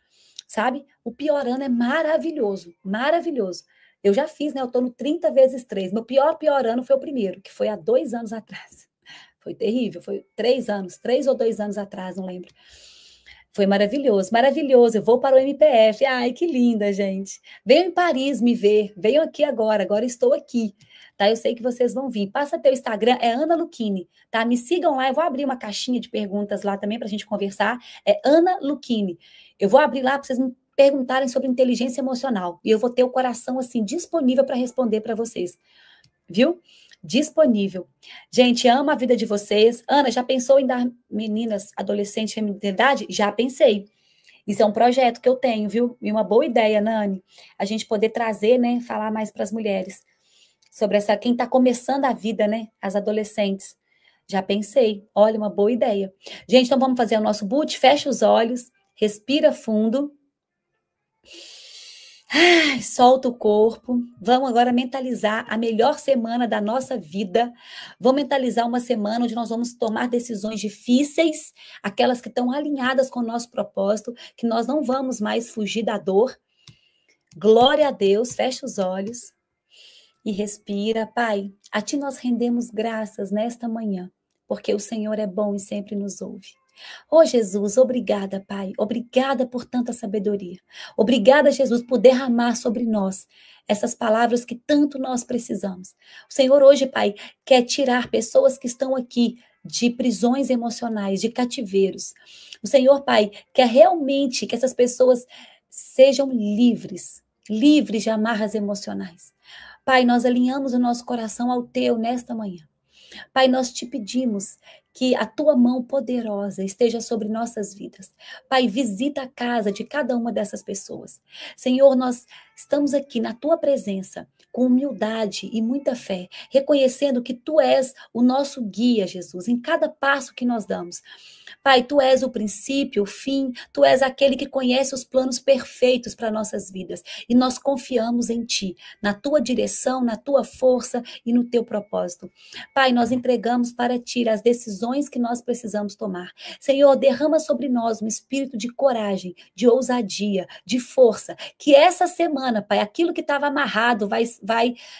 sabe? O pior ano é maravilhoso, maravilhoso. Eu já fiz, né? Eu tô no 30 vezes 3. Meu pior ano foi o primeiro, que foi há 2 anos atrás. Foi terrível, foi 3 anos, 3 ou 2 anos atrás, não lembro. Foi maravilhoso, maravilhoso. Eu vou para o MPF. Ai, que linda, gente. Venham em Paris me ver. Venham aqui agora estou aqui. Tá? Eu sei que vocês vão vir. Passa teu Instagram, é Ana Lucchini, tá? Me sigam lá, eu vou abrir uma caixinha de perguntas lá também para a gente conversar. É Ana Lucchini. Eu vou abrir lá para vocês me perguntarem sobre inteligência emocional. E eu vou ter o coração, assim, disponível para responder para vocês. Viu? Disponível. Gente, amo a vida de vocês. Ana, já pensou em dar meninas, adolescentes, feminilidade? Já pensei. Isso é um projeto que eu tenho, viu? E uma boa ideia, Nani, a gente poder trazer, né, falar mais para as mulheres sobre quem está começando a vida, né, as adolescentes. Já pensei. Olha, uma boa ideia. Gente, então vamos fazer o nosso boot, fecha os olhos, respira fundo. Ai, solta o corpo. Vamos agora mentalizar a melhor semana da nossa vida. Vamos mentalizar uma semana onde nós vamos tomar decisões difíceis, aquelas que estão alinhadas com o nosso propósito, que nós não vamos mais fugir da dor. Glória a Deus. Fecha os olhos e respira. Pai, a Ti nós rendemos graças nesta manhã, porque o Senhor é bom e sempre nos ouve. Oh, Jesus, obrigada, Pai. Obrigada por tanta sabedoria. Obrigada, Jesus, por derramar sobre nós essas palavras que tanto nós precisamos. O Senhor hoje, Pai, quer tirar pessoas que estão aqui de prisões emocionais, de cativeiros. O Senhor, Pai, quer realmente que essas pessoas sejam livres, livres de amarras emocionais. Pai, nós alinhamos o nosso coração ao Teu nesta manhã. Pai, nós te pedimos que a tua mão poderosa esteja sobre nossas vidas. Pai, visita a casa de cada uma dessas pessoas. Senhor, nós estamos aqui na tua presença, com humildade e muita fé, reconhecendo que tu és o nosso guia, Jesus, em cada passo que nós damos. Pai, tu és o princípio, o fim, tu és aquele que conhece os planos perfeitos para nossas vidas. E nós confiamos em ti, na tua direção, na tua força e no teu propósito. Pai, nós entregamos para ti as decisões que nós precisamos tomar. Senhor, derrama sobre nós um espírito de coragem, de ousadia, de força, que essa semana, Pai, aquilo que estava amarrado vai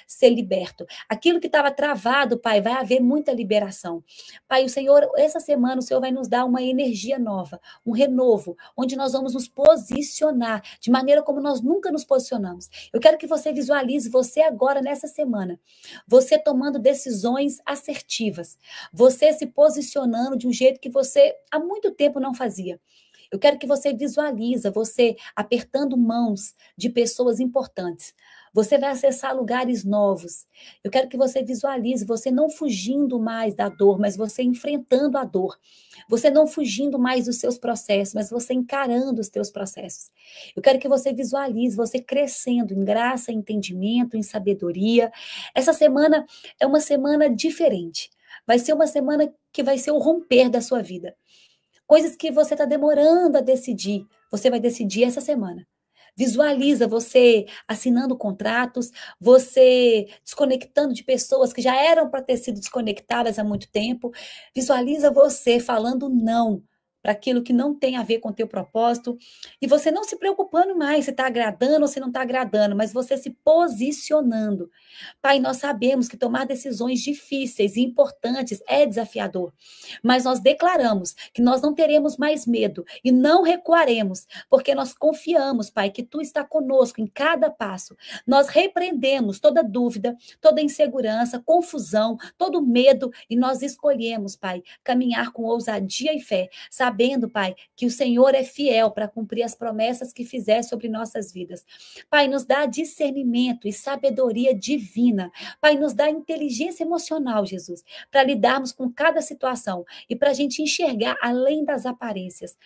ser liberto. Aquilo que estava travado, Pai, vai haver muita liberação. Pai, o Senhor, essa semana o Senhor vai nos dar uma energia nova, um renovo, onde nós vamos nos posicionar de maneira como nós nunca nos posicionamos. Eu quero que você visualize você agora nessa semana, você tomando decisões assertivas, você se posicionando de um jeito que você há muito tempo não fazia. Eu quero que você visualize você apertando mãos de pessoas importantes. Você vai acessar lugares novos. Eu quero que você visualize você não fugindo mais da dor, mas você enfrentando a dor. Você não fugindo mais dos seus processos, mas você encarando os teus processos. Eu quero que você visualize você crescendo em graça, em entendimento, em sabedoria. Essa semana é uma semana diferente. Vai ser uma semana que vai ser o romper da sua vida. Coisas que você está demorando a decidir, você vai decidir essa semana. Visualiza você assinando contratos, você desconectando de pessoas que já eram para ter sido desconectadas há muito tempo. Visualiza você falando não para aquilo que não tem a ver com o teu propósito. E você não se preocupando mais se está agradando ou se não está agradando, mas você se posicionando. Pai, nós sabemos que tomar decisões difíceis e importantes é desafiador, mas nós declaramos que nós não teremos mais medo e não recuaremos, porque nós confiamos, Pai, que Tu está conosco em cada passo. Nós repreendemos toda dúvida, toda insegurança, confusão, todo medo e nós escolhemos, Pai, caminhar com ousadia e fé, sabendo, Pai, que o Senhor é fiel para cumprir as promessas que fizer sobre nossas vidas. Pai, nos dá discernimento e sabedoria divina. Pai, nos dá inteligência emocional, Jesus, para lidarmos com cada situação e para a gente enxergar além das aparências.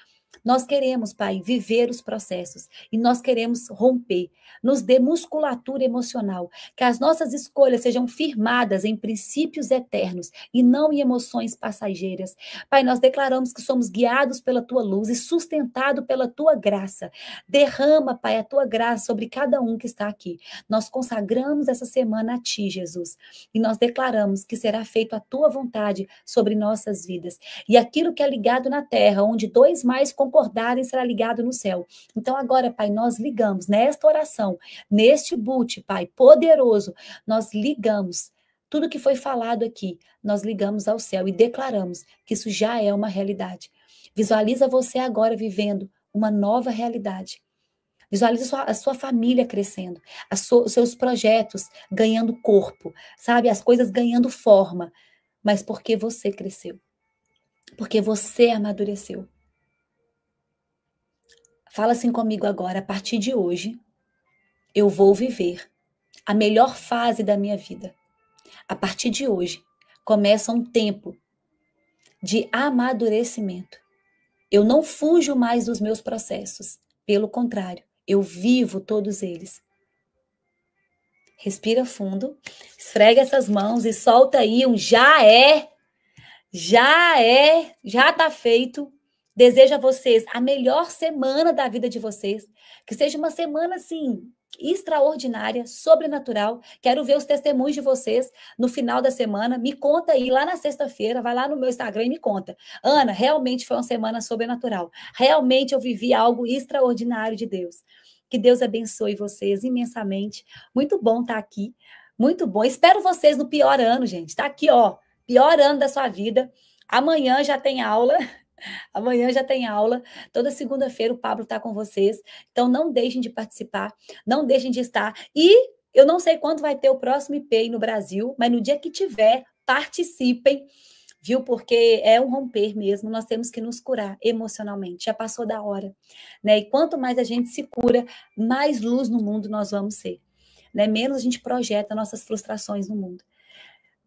Nós queremos, Pai, viver os processos e nós queremos romper. Nos dê musculatura emocional, que as nossas escolhas sejam firmadas em princípios eternos e não em emoções passageiras. Pai, nós declaramos que somos guiados pela tua luz e sustentados pela tua graça. Derrama, Pai, a tua graça sobre cada um que está aqui. Nós consagramos essa semana a ti, Jesus, e nós declaramos que será feito a tua vontade sobre nossas vidas. E aquilo que é ligado na terra, onde dois mais concordarem, será ligado no céu. Então agora, Pai, nós ligamos nesta oração, neste boot, Pai, poderoso, nós ligamos tudo que foi falado aqui, nós ligamos ao céu e declaramos que isso já é uma realidade. Visualiza você agora vivendo uma nova realidade. Visualize a sua família crescendo, os seus projetos ganhando corpo, sabe? As coisas ganhando forma, mas porque você cresceu, porque você amadureceu. Fala assim comigo agora, a partir de hoje, eu vou viver a melhor fase da minha vida. A partir de hoje, começa um tempo de amadurecimento. Eu não fujo mais dos meus processos, pelo contrário, eu vivo todos eles. Respira fundo, esfrega essas mãos e solta aí um já é, já tá feito. Desejo a vocês a melhor semana da vida de vocês, que seja uma semana assim extraordinária, sobrenatural. Quero ver os testemunhos de vocês no final da semana. Me conta aí lá na sexta-feira, vai lá no meu Instagram e me conta. Ana, realmente foi uma semana sobrenatural. Realmente eu vivi algo extraordinário de Deus. Que Deus abençoe vocês imensamente. Muito bom estar aqui. Muito bom. Espero vocês no pior ano, gente. Tá aqui, ó. Pior ano da sua vida. Amanhã já tem aula. Amanhã já tem aula. Toda segunda-feira o Pablo está com vocês. Então não deixem de participar. Não deixem de estar. E eu não sei quando vai ter o próximo IPEI no Brasil, mas no dia que tiver, participem. Viu? Porque é um romper mesmo, nós temos que nos curar emocionalmente, já passou da hora, né? E quanto mais a gente se cura, mais luz no mundo nós vamos ser, né? Menos a gente projeta nossas frustrações no mundo.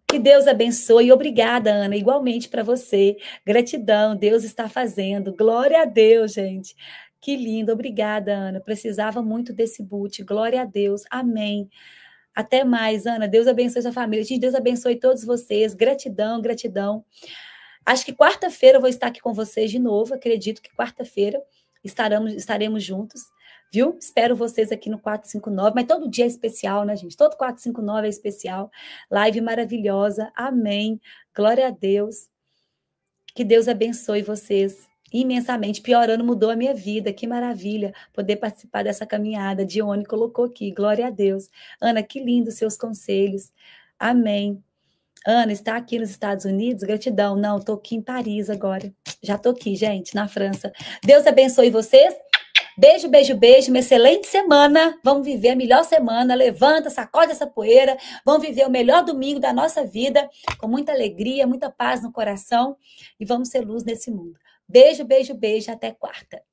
Que Deus abençoe e obrigada, Ana, igualmente para você. Gratidão, Deus está fazendo. Glória a Deus, gente. Que lindo, obrigada, Ana. Precisava muito desse boot. Glória a Deus. Amém. Até mais, Ana. Deus abençoe sua família. Gente, Deus abençoe todos vocês. Gratidão, gratidão. Acho que quarta-feira eu vou estar aqui com vocês de novo. Acredito que quarta-feira estaremos juntos, viu? Espero vocês aqui no 459. Mas todo dia é especial, né, gente? Todo 459 é especial. Live maravilhosa. Amém. Glória a Deus. Que Deus abençoe vocês imensamente. Pior ano mudou a minha vida. Que maravilha poder participar dessa caminhada. Dione colocou aqui. Glória a Deus. Ana, que lindo seus conselhos. Amém. Ana, está aqui nos Estados Unidos? Gratidão. Não, estou aqui em Paris agora. Já estou aqui, gente, na França. Deus abençoe vocês. Beijo, beijo, beijo. Uma excelente semana. Vamos viver a melhor semana. Levanta, sacode essa poeira. Vamos viver o melhor domingo da nossa vida, com muita alegria, muita paz no coração. E vamos ser luz nesse mundo. Beijo, beijo, beijo. Até quarta.